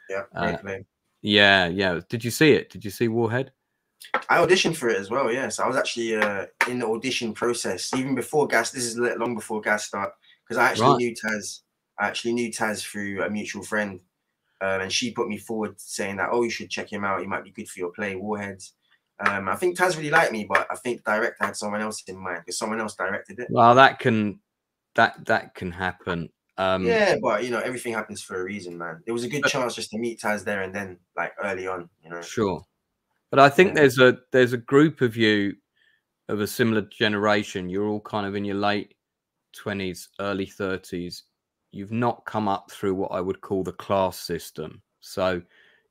Speaker 3: Yeah, great play.
Speaker 2: Yeah. Did you see it? Did you see Warhead?
Speaker 3: I auditioned for it as well. Yes, I was actually in the audition process even before Gas. This is long before Gas start, because I actually knew Taz. I actually knew Taz through a mutual friend, and she put me forward saying that, oh, you should check him out. He might be good for your play, Warheads. I think Taz really liked me, but I think the director had someone else in mind because someone else directed it.
Speaker 2: Well, that can happen.
Speaker 3: Yeah, but you know, everything happens for a reason, man. There was a good chance just to meet Taz there and then, like early on, you know.
Speaker 2: Sure, but I think there's a group of you of a similar generation. You're all kind of in your late 20s, early 30s. You've not come up through what I would call the class system. So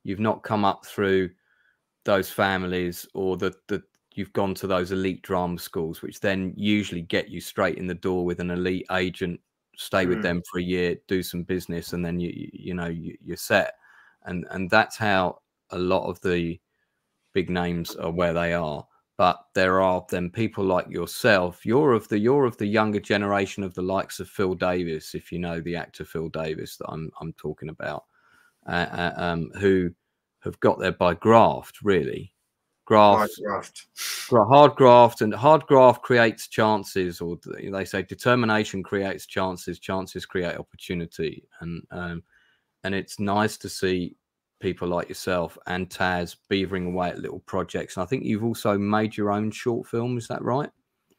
Speaker 2: you've not come up through those families, or you've gone to those elite drama schools, which then usually get you straight in the door with an elite agent, stay with them for a year, do some business, and then you're set. And that's how a lot of the big names are where they are. But there are then people like yourself. You're of the younger generation of the likes of Phil Davis, if you know the actor Phil Davis that I'm talking about, who have got there by graft, really.
Speaker 3: Hard graft.
Speaker 2: Hard graft, and hard graft creates chances, or they say determination creates chances. Chances create opportunity, and it's nice to see people like yourself and Taz beavering away at little projects. And I think you've also made your own short film. Is that right?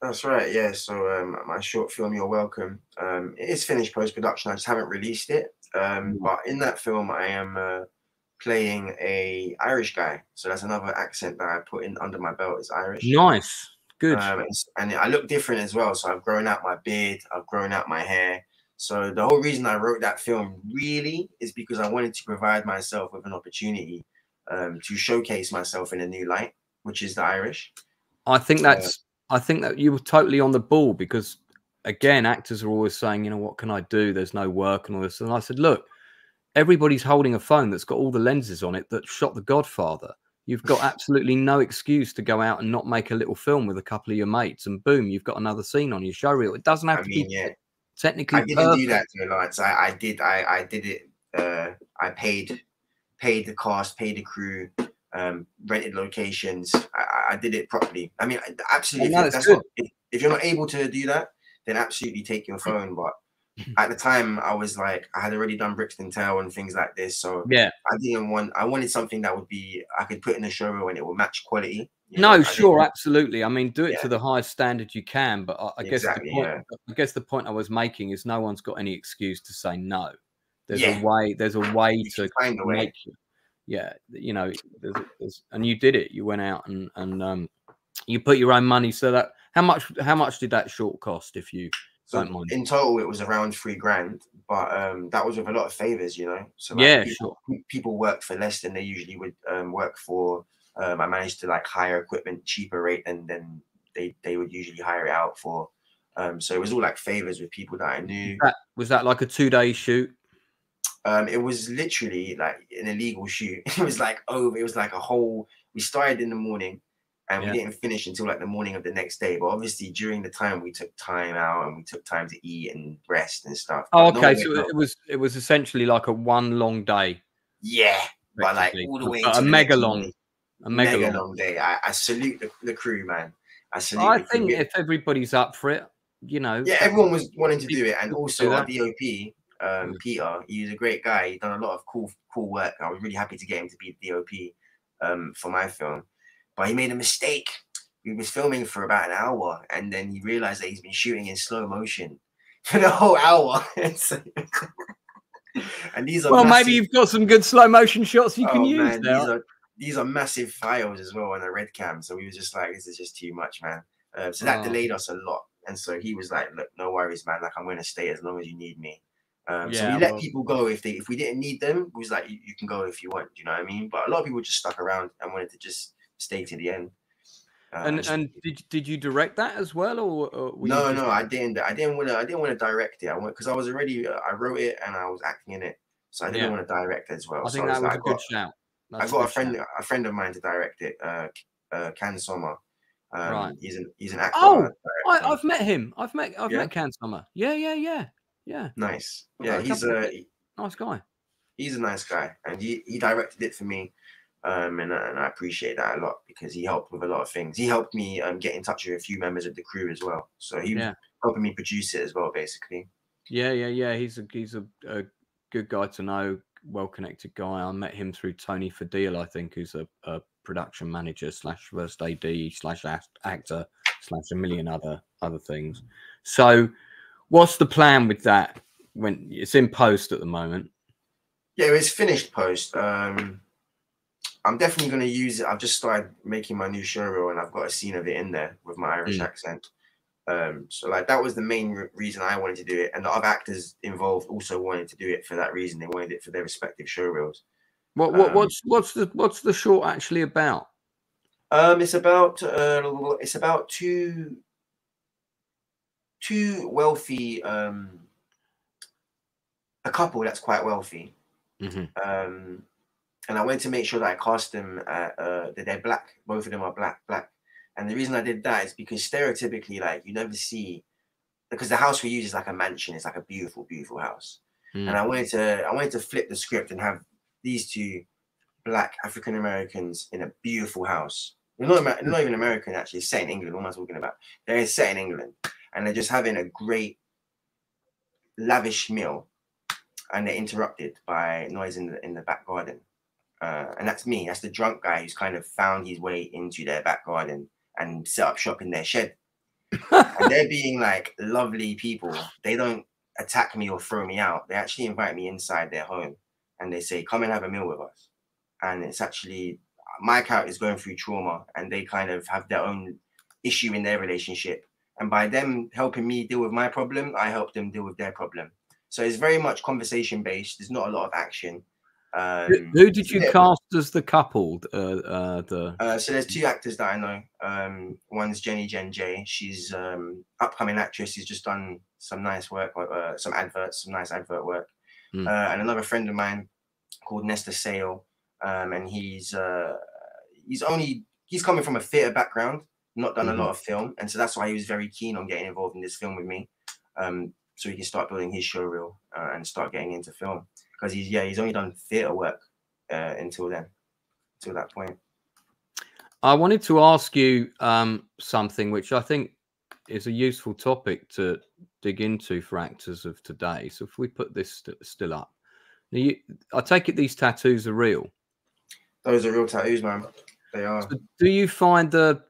Speaker 3: That's right. Yeah. So my short film, You're Welcome, it is finished post-production. I just haven't released it. But in that film, I am playing a Irish guy. So that's another accent that I put in under my belt, is Irish.
Speaker 2: Nice. Good.
Speaker 3: And I look different as well. So I've grown out my beard. I've grown out my hair. So the whole reason I wrote that film really is because I wanted to provide myself with an opportunity to showcase myself in a new light, which is the Irish.
Speaker 2: I think that you were totally on the ball, because again, actors are always saying, you know, what can I do? There's no work and all this. And I said, look, everybody's holding a phone that's got all the lenses on it that shot The Godfather. You've got absolutely no excuse to go out and not make a little film with a couple of your mates, and boom, you've got another scene on your show reel. It doesn't have to be technically
Speaker 3: I didn't do that, Lawrence. I did it. I paid the cast, paid the crew, rented locations. I did it properly. I mean, absolutely. If you're not able to do that, then absolutely take your phone. But at the time, I was like, I had already done Brixton Tale and things like this, so
Speaker 2: yeah,
Speaker 3: I wanted something that would be, I could put in a show reel and it will match quality.
Speaker 2: No, sure, absolutely. I mean, do it to the highest standard you can. But I guess the point I was making is no one's got any excuse to say no. There's a way. There's a way to make it. Yeah, you know, and you did it. You went out and you put your own money. So that how much did that short cost, if you don't mind?
Speaker 3: In total, it was around $3,000, but that was with a lot of favors, you know. So people worked for less than they usually would work for. I managed to like hire equipment cheaper rate than they would usually hire it out for. So it was all like favors with people that I knew.
Speaker 2: Was that like a 2-day shoot?
Speaker 3: It was literally like an illegal shoot. It was like a whole. We started in the morning, and we didn't finish until like the morning of the next day. But obviously during the time, we took time out and we took time to eat and rest and stuff.
Speaker 2: Oh, okay. So it was essentially like a one long day.
Speaker 3: Yeah, but like all the way to
Speaker 2: a mega long
Speaker 3: day. I salute the crew, man. I
Speaker 2: think if everybody's up for it, you know.
Speaker 3: Yeah, everyone was wanting to do it, and also our DOP. Peter, he was a great guy. He's done a lot of cool work. I was really happy to get him to be DOP for my film, but he made a mistake. We was filming for about an hour, and then he realized that he's been shooting in slow motion for the whole hour. And these are
Speaker 2: maybe you've got some good slow motion shots you can use now.
Speaker 3: These are massive files as well on a red cam. So we were just like, this is just too much, man. So that delayed us a lot. And so he was like, look, no worries, man. Like, I'm going to stay as long as you need me. So we let people go if we didn't need them. We was like, you can go if you want. Do you know what I mean? But a lot of people just stuck around and wanted to just stay to the end.
Speaker 2: And did you direct that as well, or
Speaker 3: no, I didn't. I didn't want to direct it. Because I was already I wrote it and I was acting in it, so I didn't want to direct it as well.
Speaker 2: I think that was a good shout.
Speaker 3: I got a friend of mine to direct it, Can Sommer.
Speaker 2: Right.
Speaker 3: He's an actor.
Speaker 2: Oh, I've met him. I've met Can Sommer. Yeah.
Speaker 3: Nice. Yeah, he's a
Speaker 2: nice guy.
Speaker 3: He's a nice guy, and he directed it for me, and I appreciate that a lot because he helped with a lot of things. He helped me get in touch with a few members of the crew as well, so he was helping me produce it as well, basically.
Speaker 2: Yeah. He's a good guy to know, well-connected guy. I met him through Tony Fadil, I think, who's a production manager / first AD / actor / a million other things. So what's the plan with that when it's in post at the moment?
Speaker 3: Yeah, it's finished post. I'm definitely going to use it. I've just started making my new show reel and I've got a scene of it in there with my Irish accent. So like that was the main reason I wanted to do it, and the other actors involved also wanted to do it for that reason. They wanted it for their respective show reels.
Speaker 2: What's the short actually about?
Speaker 3: It's about two wealthy a couple that's quite wealthy. And I wanted to make sure that I cast them that they're black. Both of them are black, And the reason I did that is because stereotypically, like, you never see, because the house we use is like a mansion. It's like a beautiful, beautiful house. And I wanted to flip the script and have these two Black African Americans in a beautiful house. They're not even American, actually. It's set in England. What am I talking about? They're set in England, and they're just having a great, lavish meal, and they're interrupted by noise in the back garden. And that's me. That's the drunk guy who's kind of found his way into their back garden and set up shop in their shed. And they're being like lovely people. They don't attack me or throw me out. They actually invite me inside their home, and they say, "Come and have a meal with us." And it's actually, my character is going through trauma, and they kind of have their own issue in their relationship. And by them helping me deal with my problem, I help them deal with their problem. So it's very much conversation based. There's not a lot of action.
Speaker 2: Who did you cast as the couple?
Speaker 3: So there's two actors that I know. One's Jenny Jen J. She's upcoming actress. She's just done some nice work, some nice advert work. And another friend of mine called Nesta Sale. And he's coming from a theatre background, not done a lot of film, and so that's why he was very keen on getting involved in this film with me, so he can start building his show reel and start getting into film, because he's only done theatre work until that point.
Speaker 2: I wanted to ask you something which I think is a useful topic to dig into for actors of today. So if we put this still up, now I take it these tattoos are real.
Speaker 3: Those are real tattoos, man. They are. So
Speaker 2: do you find the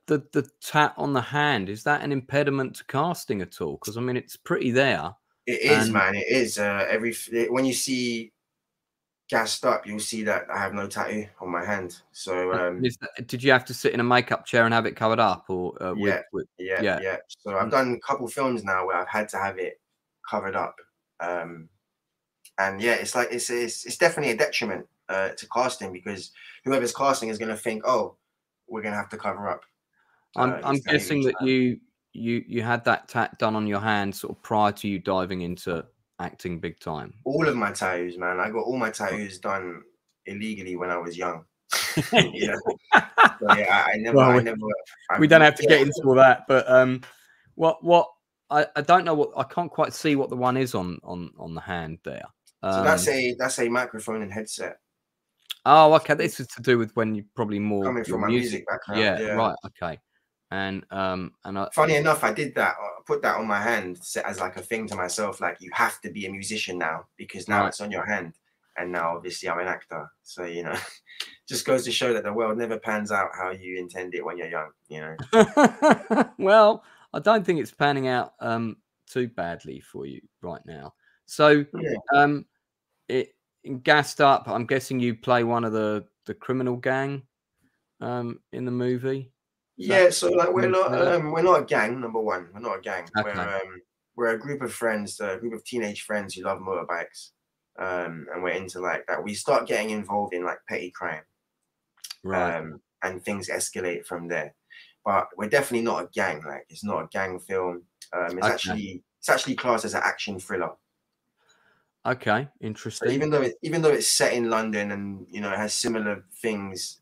Speaker 2: tat on the hand, is that an impediment to casting at all? Because I mean, it's pretty there.
Speaker 3: It is, man. It is. When you see Gassed Up, you'll see that I have no tattoo on my hand. So
Speaker 2: did you have to sit in a makeup chair and have it covered up, or
Speaker 3: yeah. So I've done a couple films now where I've had to have it covered up, and yeah, it's like it's definitely a detriment to casting, because whoever's casting is going to think, oh, we're going to have to cover up.
Speaker 2: I'm guessing that you had that tat done on your hand sort of prior to you diving into acting big time.
Speaker 3: All of my tattoos, man. I got all my tattoos done illegally when I was young. Yeah. So, yeah, I never.
Speaker 2: We don't have to get into all that, but what I don't know, what I can't quite see what the one is on the hand there.
Speaker 3: So that's a microphone and headset.
Speaker 2: Oh, okay. This is to do with when you probably more
Speaker 3: coming from my music background.
Speaker 2: Yeah, right. Okay. And
Speaker 3: funny enough, I did that. I put that on my hand as like a thing to myself, like, you have to be a musician now, because now it's on your hand, and now obviously I'm an actor. So, you know, just goes to show that the world never pans out how you intend it when you're young. You know.
Speaker 2: Well, I don't think it's panning out too badly for you right now. So, in Gassed Up, I'm guessing you play one of the criminal gang in the movie.
Speaker 3: Yeah, so like we're not a gang. Number one, we're not a gang. Okay. We're a group of friends, a group of teenage friends who love motorbikes, and we're into like that. We start getting involved in like petty crime,
Speaker 2: right?
Speaker 3: And things escalate from there. But we're definitely not a gang. Like, it's not a gang film. It's actually classed as an action thriller.
Speaker 2: Okay, interesting.
Speaker 3: So even though it's set in London and, you know, it has similar things,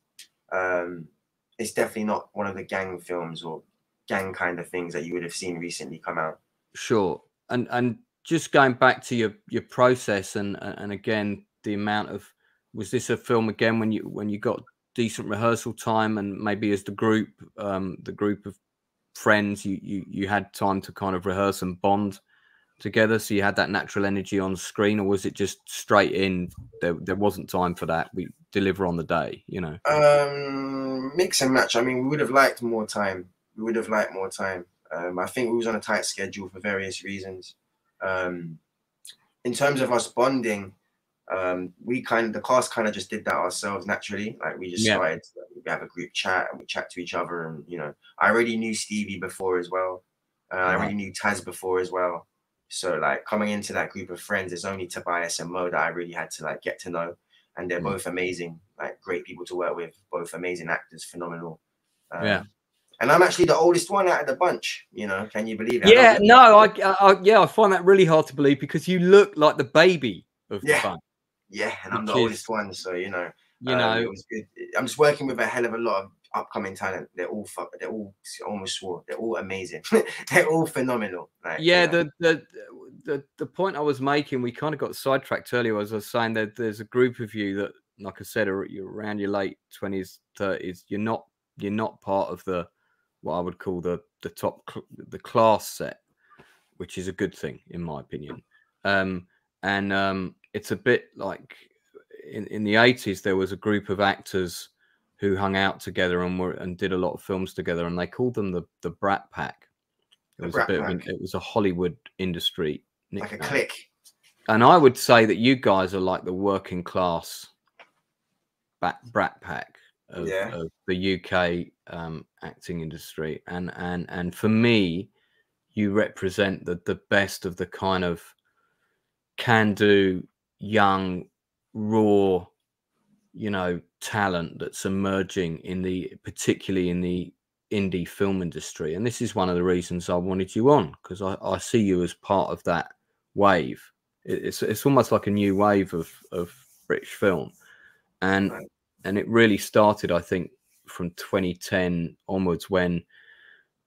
Speaker 3: it's definitely not one of the gang films or gang kind of things that you would have seen recently come out.
Speaker 2: Sure. And just going back to your process and again, the amount of, was this a film again when you got decent rehearsal time, and maybe as the group of friends, you had time to kind of rehearse and bond together, so you had that natural energy on screen, or was it just straight in, there wasn't time for that, we deliver on the day, you know?
Speaker 3: Mix and match. I mean, we would have liked more time. I think we was on a tight schedule for various reasons. In terms of us bonding, the cast kind of just did that ourselves naturally. Like, we just started, we have a group chat and we chat to each other, and, you know, I already knew Stevie before as well. I already knew Taz before as well. So like, coming into that group of friends, it's only Tobias and Mo that I really had to like get to know, and they're both amazing, like great people to work with, both amazing actors, phenomenal. And I'm actually the oldest one out of the bunch. You know, can you believe it?
Speaker 2: Yeah, no, I find that really hard to believe, because you look like the baby of the bunch.
Speaker 3: Yeah, and I'm the oldest one, so you know, it was good. I'm just working with a hell of a lot of upcoming talent. They're all almost swore. They're all amazing. They're all phenomenal. Like,
Speaker 2: yeah,
Speaker 3: you know.
Speaker 2: the point I was making, we kind of got sidetracked earlier. As I was saying that there's a group of you that, like I said, you're around your late 20s, 30s. You're not part of the what I would call the the class set, which is a good thing in my opinion. It's a bit like in the 80s there was a group of actors who hung out together and did a lot of films together, and they called them the Brat Pack. It was it was a Hollywood industry nickname.
Speaker 3: Like a clique.
Speaker 2: And I would say that you guys are like the working class Brat Pack of the UK acting industry, and for me, you represent the best of the kind of can-do, young, raw, you know, talent that's emerging particularly in the indie film industry. And this is one of the reasons I wanted you on, because I see you as part of that wave. It's almost like a new wave of British film, and it really started, I think, from 2010 onwards, when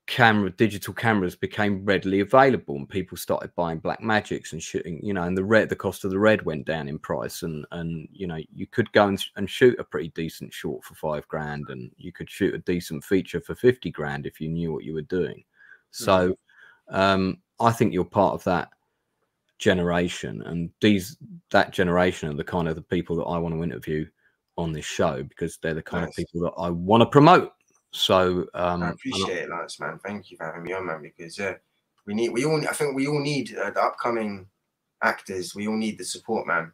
Speaker 2: digital cameras became readily available and people started buying Blackmagics and shooting, you know, and the cost of the red went down in price, and you know, you could go and shoot a pretty decent short for $5,000, and you could shoot a decent feature for $50,000 if you knew what you were doing. So I think you're part of that generation, and that generation are the kind of the people that I want to interview on this show, because they're the kind of people that I want to promote. So
Speaker 3: I appreciate it, Lance, man. Thank you for having me on, man, because I think we all need the upcoming actors. We all need the support, man.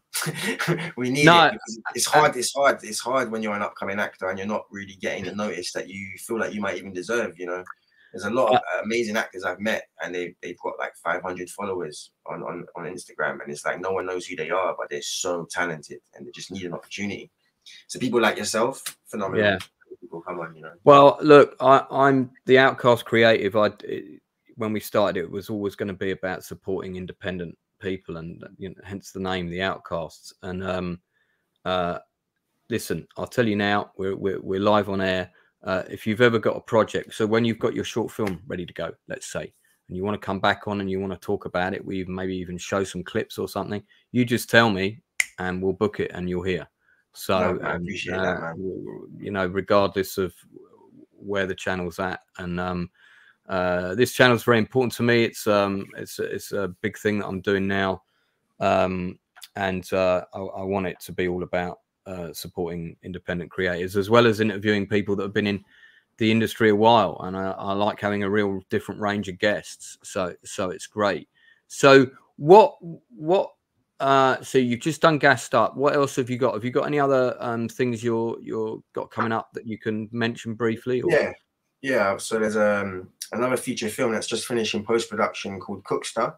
Speaker 3: We need it, because it's hard when you're an upcoming actor and you're not really getting the notice that you feel like you might even deserve, you know. There's a lot of amazing actors I've met, and they've got like 500 followers on Instagram, and it's like no one knows who they are, but they're so talented and they just need an opportunity. So people like yourself, phenomenal. Yeah. People come on, you know.
Speaker 2: Well, look, I'm the Outcast Creative. When we started, it was always going to be about supporting independent people, and you know, hence the name, the Outcasts. And listen, I'll tell you now, we're live on air. If you've ever got a project, so when you've got your short film ready to go, let's say, and you want to come back on and you want to talk about it, we maybe even show some clips or something, you just tell me and we'll book it and you'll hear. So
Speaker 3: I appreciate that, man.
Speaker 2: You know, regardless of where the channel's at, and this channel is very important to me. It's a big thing that I'm doing now, and I want it to be all about supporting independent creators, as well as interviewing people that have been in the industry a while. And I like having a real different range of guests. So it's great. So so you've just done Gassed Up. What else have you got? Have you got any other things you're got coming up that you can mention briefly? Or?
Speaker 3: Yeah. So there's another feature film that's just finished in post-production called Cookster.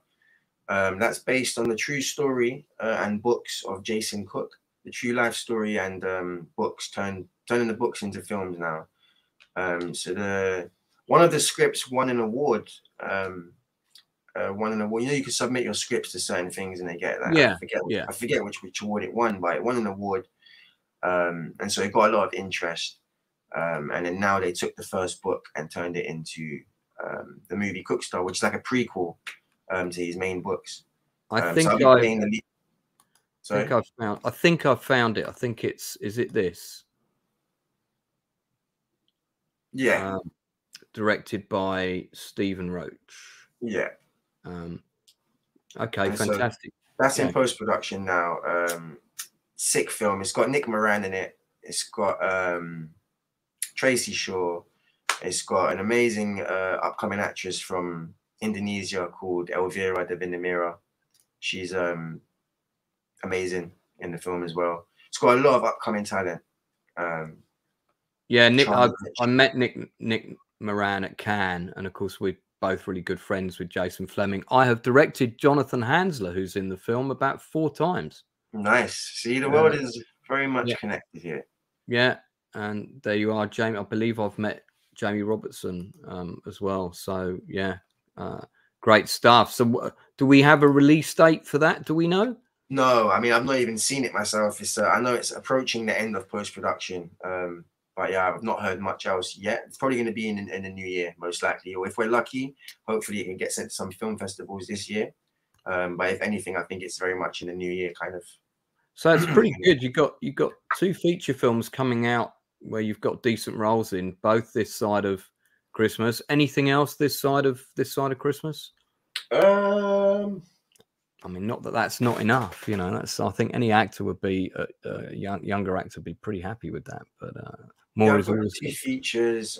Speaker 3: That's based on the true story and books of Jason Cook, the true life story and books, turning the books into films now. So one of the scripts won an award. You know, you can submit your scripts to certain things and they get that. I forget which award it won, but it won an award, and so it got a lot of interest, and then now they took the first book and turned it into the movie Cookster, which is like a prequel to his main books.
Speaker 2: I think I've found it. I think is it this?
Speaker 3: Yeah.
Speaker 2: Directed by Stephen Roach.
Speaker 3: Yeah.
Speaker 2: Okay, and fantastic.
Speaker 3: So that's in post-production now. Sick film. It's got Nick Moran in it. It's got Tracy Shaw. It's got an amazing upcoming actress from Indonesia called Elvira de Vinamira. She's amazing in the film as well. It's got a lot of upcoming talent.
Speaker 2: Yeah, Nick. I met Nick Moran at Cannes, and of course we're both really good friends with Jason Flemyng. I have directed Jonathan Hansler, who's in the film, about 4 times.
Speaker 3: Nice. See, the world is very much connected here.
Speaker 2: Yeah, and there you are, Jamie. I believe I've met Jamie Robertson as well. So yeah, great stuff. So do we have a release date for that? Do we know?
Speaker 3: No, I mean, I've not even seen it myself. It's I know it's approaching the end of post-production. But yeah, I've not heard much else yet. It's probably going to be in the new year, most likely. Or if we're lucky, hopefully it can get sent to some film festivals this year. But if anything, I think it's very much in the new year, kind of.
Speaker 2: So it's pretty good. You got 2 feature films coming out where you've got decent roles in, both this side of Christmas. Anything else this side of Christmas? I mean, not that that's not enough, you know. That's, I think any actor would be a younger actor would be pretty happy with that. But more is always
Speaker 3: 2 features.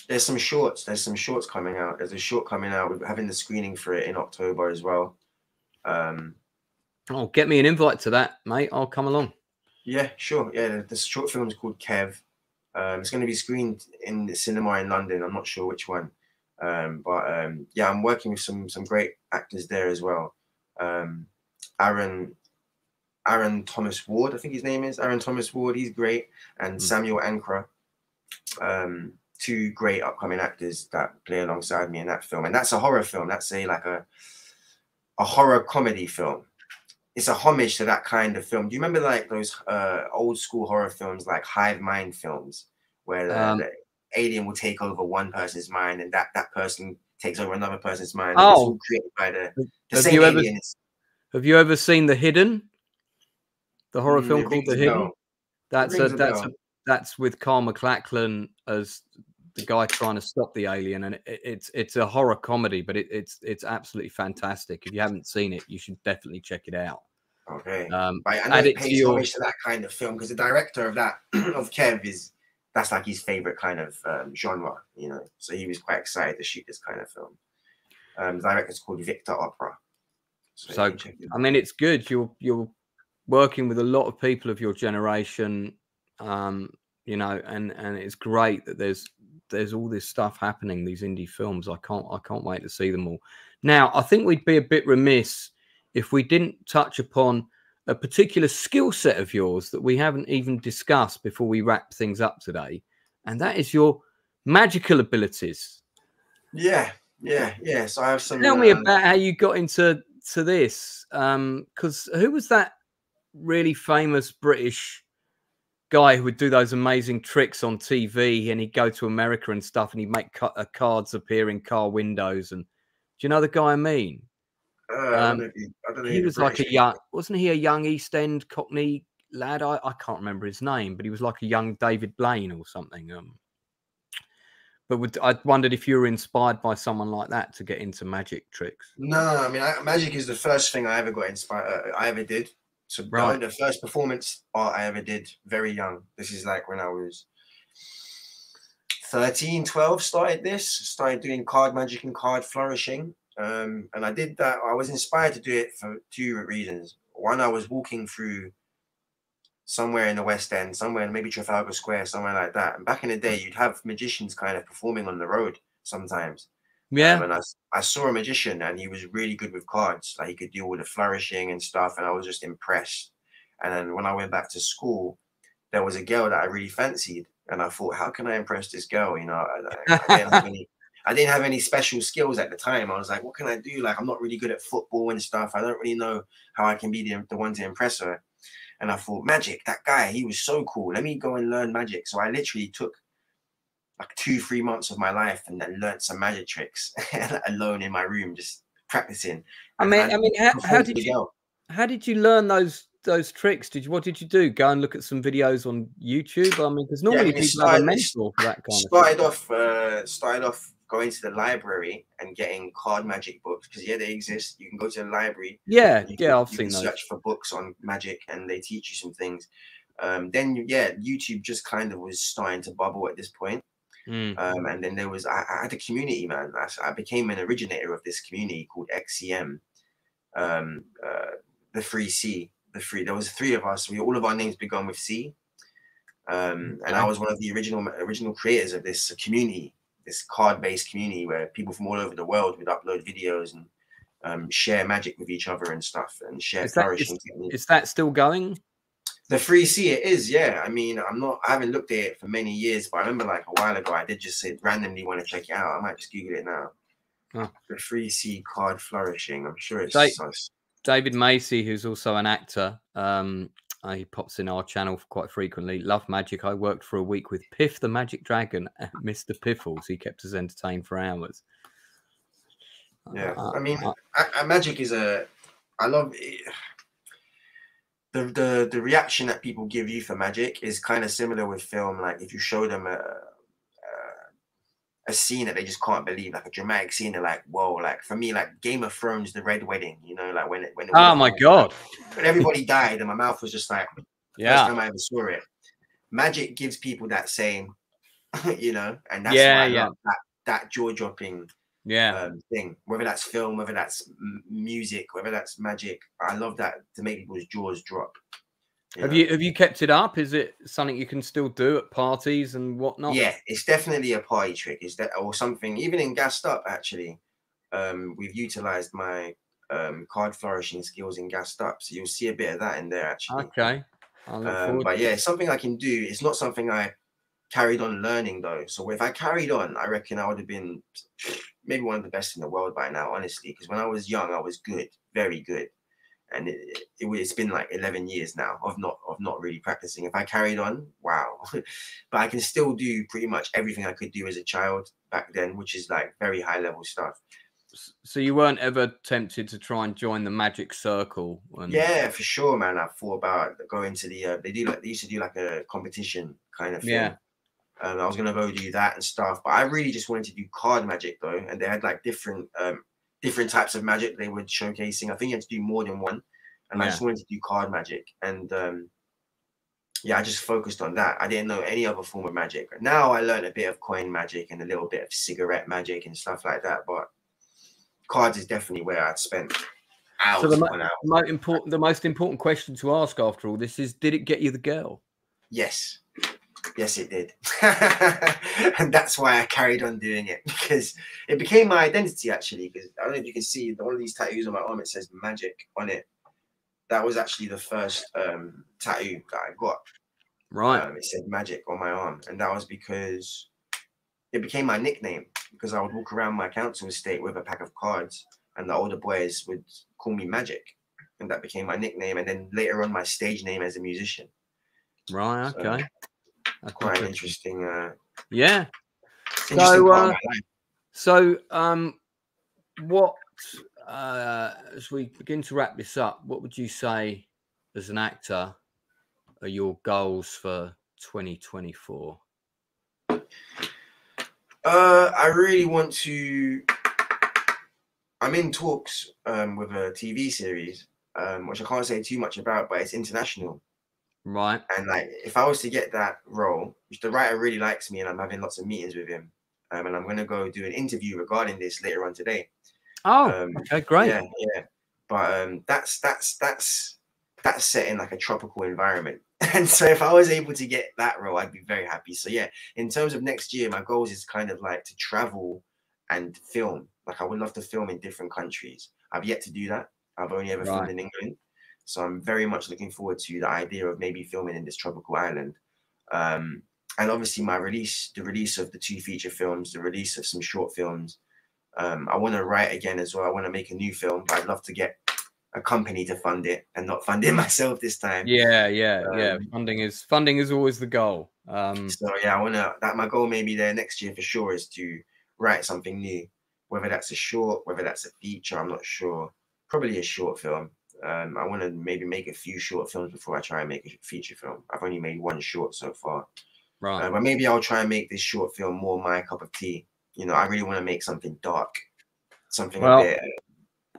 Speaker 3: There's some shorts. There's some shorts coming out. There's a short coming out. We're having the screening for it in October as well.
Speaker 2: Oh, get me an invite to that, mate. I'll come along.
Speaker 3: Yeah, sure. Yeah, the short film is called Kev. It's going to be screened in the cinema in London. I'm not sure which one. Yeah, I'm working with some great actors there as well. Aaron Thomas Ward, I think his name is Aaron Thomas Ward. He's great, and Samuel Ankara, 2 great upcoming actors that play alongside me in that film. And that's a horror film. That's a horror comedy film. It's a homage to that kind of film. Do you remember like those old school horror films, like Hive Mind films, where the alien will take over one person's mind and that person takes over another person's mind?
Speaker 2: Oh,
Speaker 3: it's all created by the same alien.
Speaker 2: Have you ever seen The Hidden? The horror film called The Hidden? That's with Carl MacLachlan as the guy trying to stop the alien, and it's a horror comedy, but it's absolutely fantastic. If you haven't seen it, you should definitely check it out.
Speaker 3: Okay. Right, I know it pays homage to that kind of film because the director of that of Kev that's like his favorite kind of genre, you know. So he was quite excited to shoot this kind of film. The director's called Victor Opera.
Speaker 2: So I mean, it's good. You're working with a lot of people of your generation, you know, and it's great that there's all this stuff happening, these indie films. I can't wait to see them all. Now, I think we'd be a bit remiss if we didn't touch upon a particular skill set of yours that we haven't even discussed before we wrap things up today, and that is your magical abilities.
Speaker 3: Yeah. So I have some.
Speaker 2: Tell me about how you got into this, because who was that really famous British guy who would do those amazing tricks on TV, and he'd go to America and stuff, and he'd make cards appear in car windows? And do you know the guy I mean?
Speaker 3: I don't know,
Speaker 2: he was like wasn't he a young East End Cockney lad? I can't remember his name, but he was like a young David Blaine or something. But I wondered if you were inspired by someone like that to get into magic tricks.
Speaker 3: No, I mean, magic is the first thing I ever got inspired. I ever did. So the first performance art I ever did very young. This is like when I was 13, 12, started doing card magic and card flourishing. And I did that. I was inspired to do it for 2 reasons. One, I was walking through somewhere in the West End, somewhere maybe Trafalgar Square, somewhere like that. And back in the day, you'd have magicians kind of performing on the road sometimes.
Speaker 2: Yeah.
Speaker 3: And I saw a magician, and he was really good with cards. Like, he could do all the flourishing and stuff, and I was just impressed. And then when I went back to school, there was a girl that I really fancied, and I thought, how can I impress this girl? You know, I didn't have any special skills at the time. I was like, what can I do? Like, I'm not really good at football and stuff. I don't really know how I can be the one to impress her. And I thought, magic, that guy, he was so cool. Let me go and learn magic. So I literally took like 2-3 months of my life and then learned some magic tricks alone in my room, just practicing.
Speaker 2: I mean, how did you learn those tricks? What did you do? Go and look at some videos on YouTube? I mean, because normally people have a mentor for that kind of thing.
Speaker 3: Started off going to the library and getting card magic books, because they exist. You can go to the library.
Speaker 2: I've seen those.
Speaker 3: Search for books on magic, and they teach you some things. Then YouTube just kind of was starting to bubble at this point. And then there was I had a community, man. I became an originator of this community called XCM, the free C. There was 3 of us. All of our names began with C. And I was one of the original creators of this community, this card-based community where people from all over the world would upload videos and share magic with each other and stuff, and share flourishing techniques.
Speaker 2: Is that still going?
Speaker 3: The free C, it is, yeah. I mean, I haven't looked at it for many years, but I remember like a while ago, I did just say randomly want to check it out. I might just Google it now. The free C card flourishing. I'm sure it's
Speaker 2: David Macy, who's also an actor. He pops in our channel quite frequently. Love magic. I worked for a week with Piff the Magic Dragon and Mr. Piffles. He kept us entertained for hours.
Speaker 3: Yeah, I mean, magic is I love it. The reaction that people give you for magic is kind of similar with film. Like if you show them a scene that they just can't believe, like a dramatic scene, they're like, whoa. Like for me, like Game of Thrones, the Red Wedding, you know, like when it
Speaker 2: oh my god,
Speaker 3: when everybody died and my mouth was just like,
Speaker 2: yeah,
Speaker 3: first time I ever saw it. Magic gives people that same, you know, and that's why I love that jaw dropping thing, whether that's film, whether that's music, whether that's magic. I love that to make people's jaws drop.
Speaker 2: Have you kept it up? Is it something you can still do at parties and whatnot?
Speaker 3: Yeah, it's definitely a party trick. Is that or something? Even in Gassed Up, actually, we've utilized my card flourishing skills in Gassed Up, so you'll see a bit of that in there actually.
Speaker 2: Okay, I'll look forward.
Speaker 3: But yeah, it's something I can do. It's not something I carried on learning though. So if I carried on, I reckon I would have been maybe one of the best in the world by now, honestly. Because when I was young, I was good, very good. And it's been like 11 years now of not really practicing. If I carried on, wow. But I can still do pretty much everything I could do as a child back then, which is like very high level stuff.
Speaker 2: So you weren't ever tempted to try and join the magic circle?
Speaker 3: Yeah, for sure, man. I thought about going to the they used to do like a competition kind of thing.
Speaker 2: Yeah.
Speaker 3: I was gonna go do that and stuff, but I really just wanted to do card magic though, and they had like different types of magic they were showcasing. I think you had to do more than one, and I just wanted to do card magic, and yeah, I just focused on that. I didn't know any other form of magic. Now I learned a bit of coin magic and a little bit of cigarette magic and stuff like that, but cards is definitely where I'd spent hours. So
Speaker 2: the most important question to ask after all this is, did it get you the girl?
Speaker 3: Yes. Yes, it did. And that's why I carried on doing it, because it became my identity actually. Because I don't know if you can see one of these tattoos on my arm, it says magic on it. That was actually the first tattoo that I got.
Speaker 2: Right.
Speaker 3: It said magic on my arm. And that was because it became my nickname, because I would walk around my council estate with a pack of cards and the older boys would call me Magic. And that became my nickname. And then later on my stage name as a musician.
Speaker 2: Right, okay.
Speaker 3: That's quite interesting.
Speaker 2: Yeah. What as we begin to wrap this up, what would you say as an actor are your goals for 2024?
Speaker 3: I really want to. I'm in talks with a TV series, which I can't say too much about, but it's international.
Speaker 2: Right.
Speaker 3: And like, if I was to get that role, which the writer really likes me, and I'm having lots of meetings with him, and I'm going to go do an interview regarding this later on today.
Speaker 2: Oh, okay, great.
Speaker 3: Yeah, yeah. But that's set in like a tropical environment, and so if I was able to get that role, I'd be very happy. So yeah, in terms of next year, my goals is kind of like to travel and film. Like I would love to film in different countries. I've yet to do that. I've only ever filmed in England. So I'm very much looking forward to the idea of maybe filming in this tropical island. And obviously the release of the 2 feature films, the release of some short films. I want to write again as well. I want to make a new film, but I'd love to get a company to fund it and not fund it myself this time.
Speaker 2: Yeah. Funding is always the goal.
Speaker 3: So yeah, I want to, my goal maybe there next year for sure is to write something new, whether that's a short, whether that's a feature, I'm not sure. Probably a short film. I want to maybe make a few short films before I try and make a feature film. I've only made 1 short so far.
Speaker 2: Right.
Speaker 3: But maybe I'll try and make this short film more my cup of tea. You know, I really want to make something dark, something a bit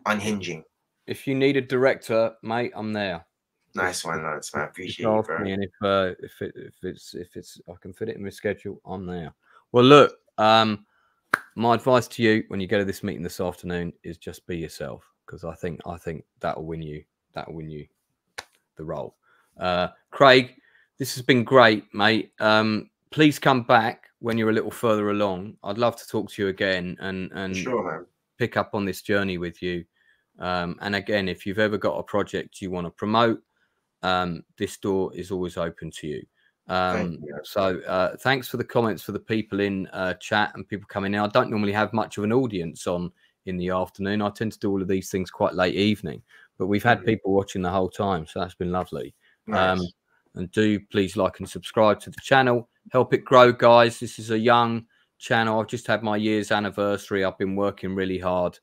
Speaker 3: unhinging.
Speaker 2: If you need a director, mate, I'm there.
Speaker 3: Nice one, Lance. I appreciate it, bro.
Speaker 2: And if it's I can fit it in my schedule, I'm there. Well, look, my advice to you when you go to this meeting this afternoon is just be yourself, because I think that'll win you the role. Craig, this has been great, mate. Please come back when you're a little further along. I'd love to talk to you again and
Speaker 3: sure, man,
Speaker 2: pick up on this journey with you. And again, if you've ever got a project you want to promote, this door is always open to you. So thanks for the comments for the people in chat and people coming in. I don't normally have much of an audience on in the afternoon. I tend to do all of these things quite late evening, but we've had people watching the whole time, so that's been lovely.
Speaker 3: Nice.
Speaker 2: And do please like and subscribe to the channel. Help it grow, guys. This is a young channel. I've just had my year's anniversary. I've been working really hard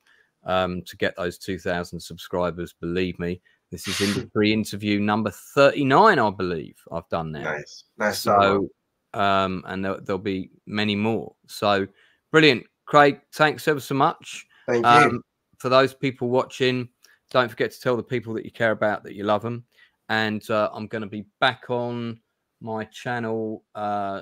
Speaker 2: to get those 2,000 subscribers. Believe me, this is industry interview number 39, I believe I've done now.
Speaker 3: Nice. Nice.
Speaker 2: So, and there'll be many more. So brilliant. Craig, thanks ever so much.
Speaker 3: Thank you.
Speaker 2: For those people watching, don't forget to tell the people that you care about that you love them. And I'm going to be back on my channel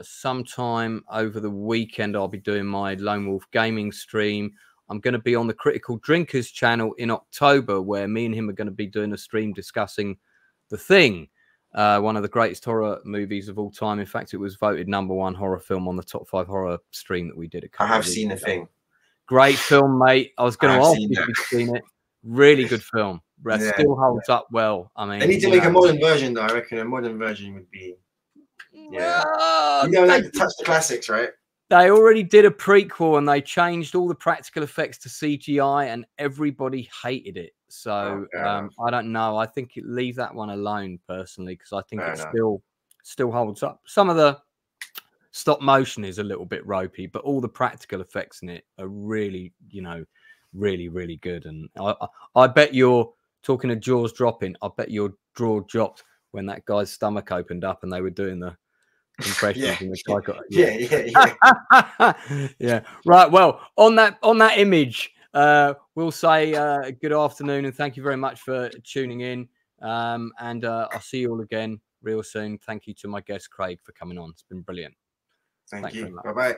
Speaker 2: sometime over the weekend. I'll be doing my Lone Wolf Gaming stream. I'm going to be on the Critical Drinkers channel in October, where me and him are going to be doing a stream discussing The Thing, one of the greatest horror movies of all time. In fact, it was voted #1 horror film on the top 5 horror stream that we did.
Speaker 3: I have seen The Thing.
Speaker 2: Great film, mate. I was going to ask if you've seen it. Really good film.
Speaker 3: Yeah,
Speaker 2: still holds up well. I mean,
Speaker 3: they need to make a modern version, though. I reckon a modern version would be. Yeah, you don't like to touch the classics, right?
Speaker 2: They already did a prequel and they changed all the practical effects to CGI, and everybody hated it. So I don't know. I think leave that one alone personally, because I think it still holds up. Some of the stop motion is a little bit ropey, but all the practical effects in it are really, really, really good. And I bet you're talking of jaws dropping. I bet your jaw dropped when that guy's stomach opened up and they were doing the impressions. And the guy got, yeah. Right. Well, on that image, we'll say good afternoon and thank you very much for tuning in. And I'll see you all again real soon. Thank you to my guest Craig for coming on. It's been brilliant.
Speaker 3: Thank you. Bye bye.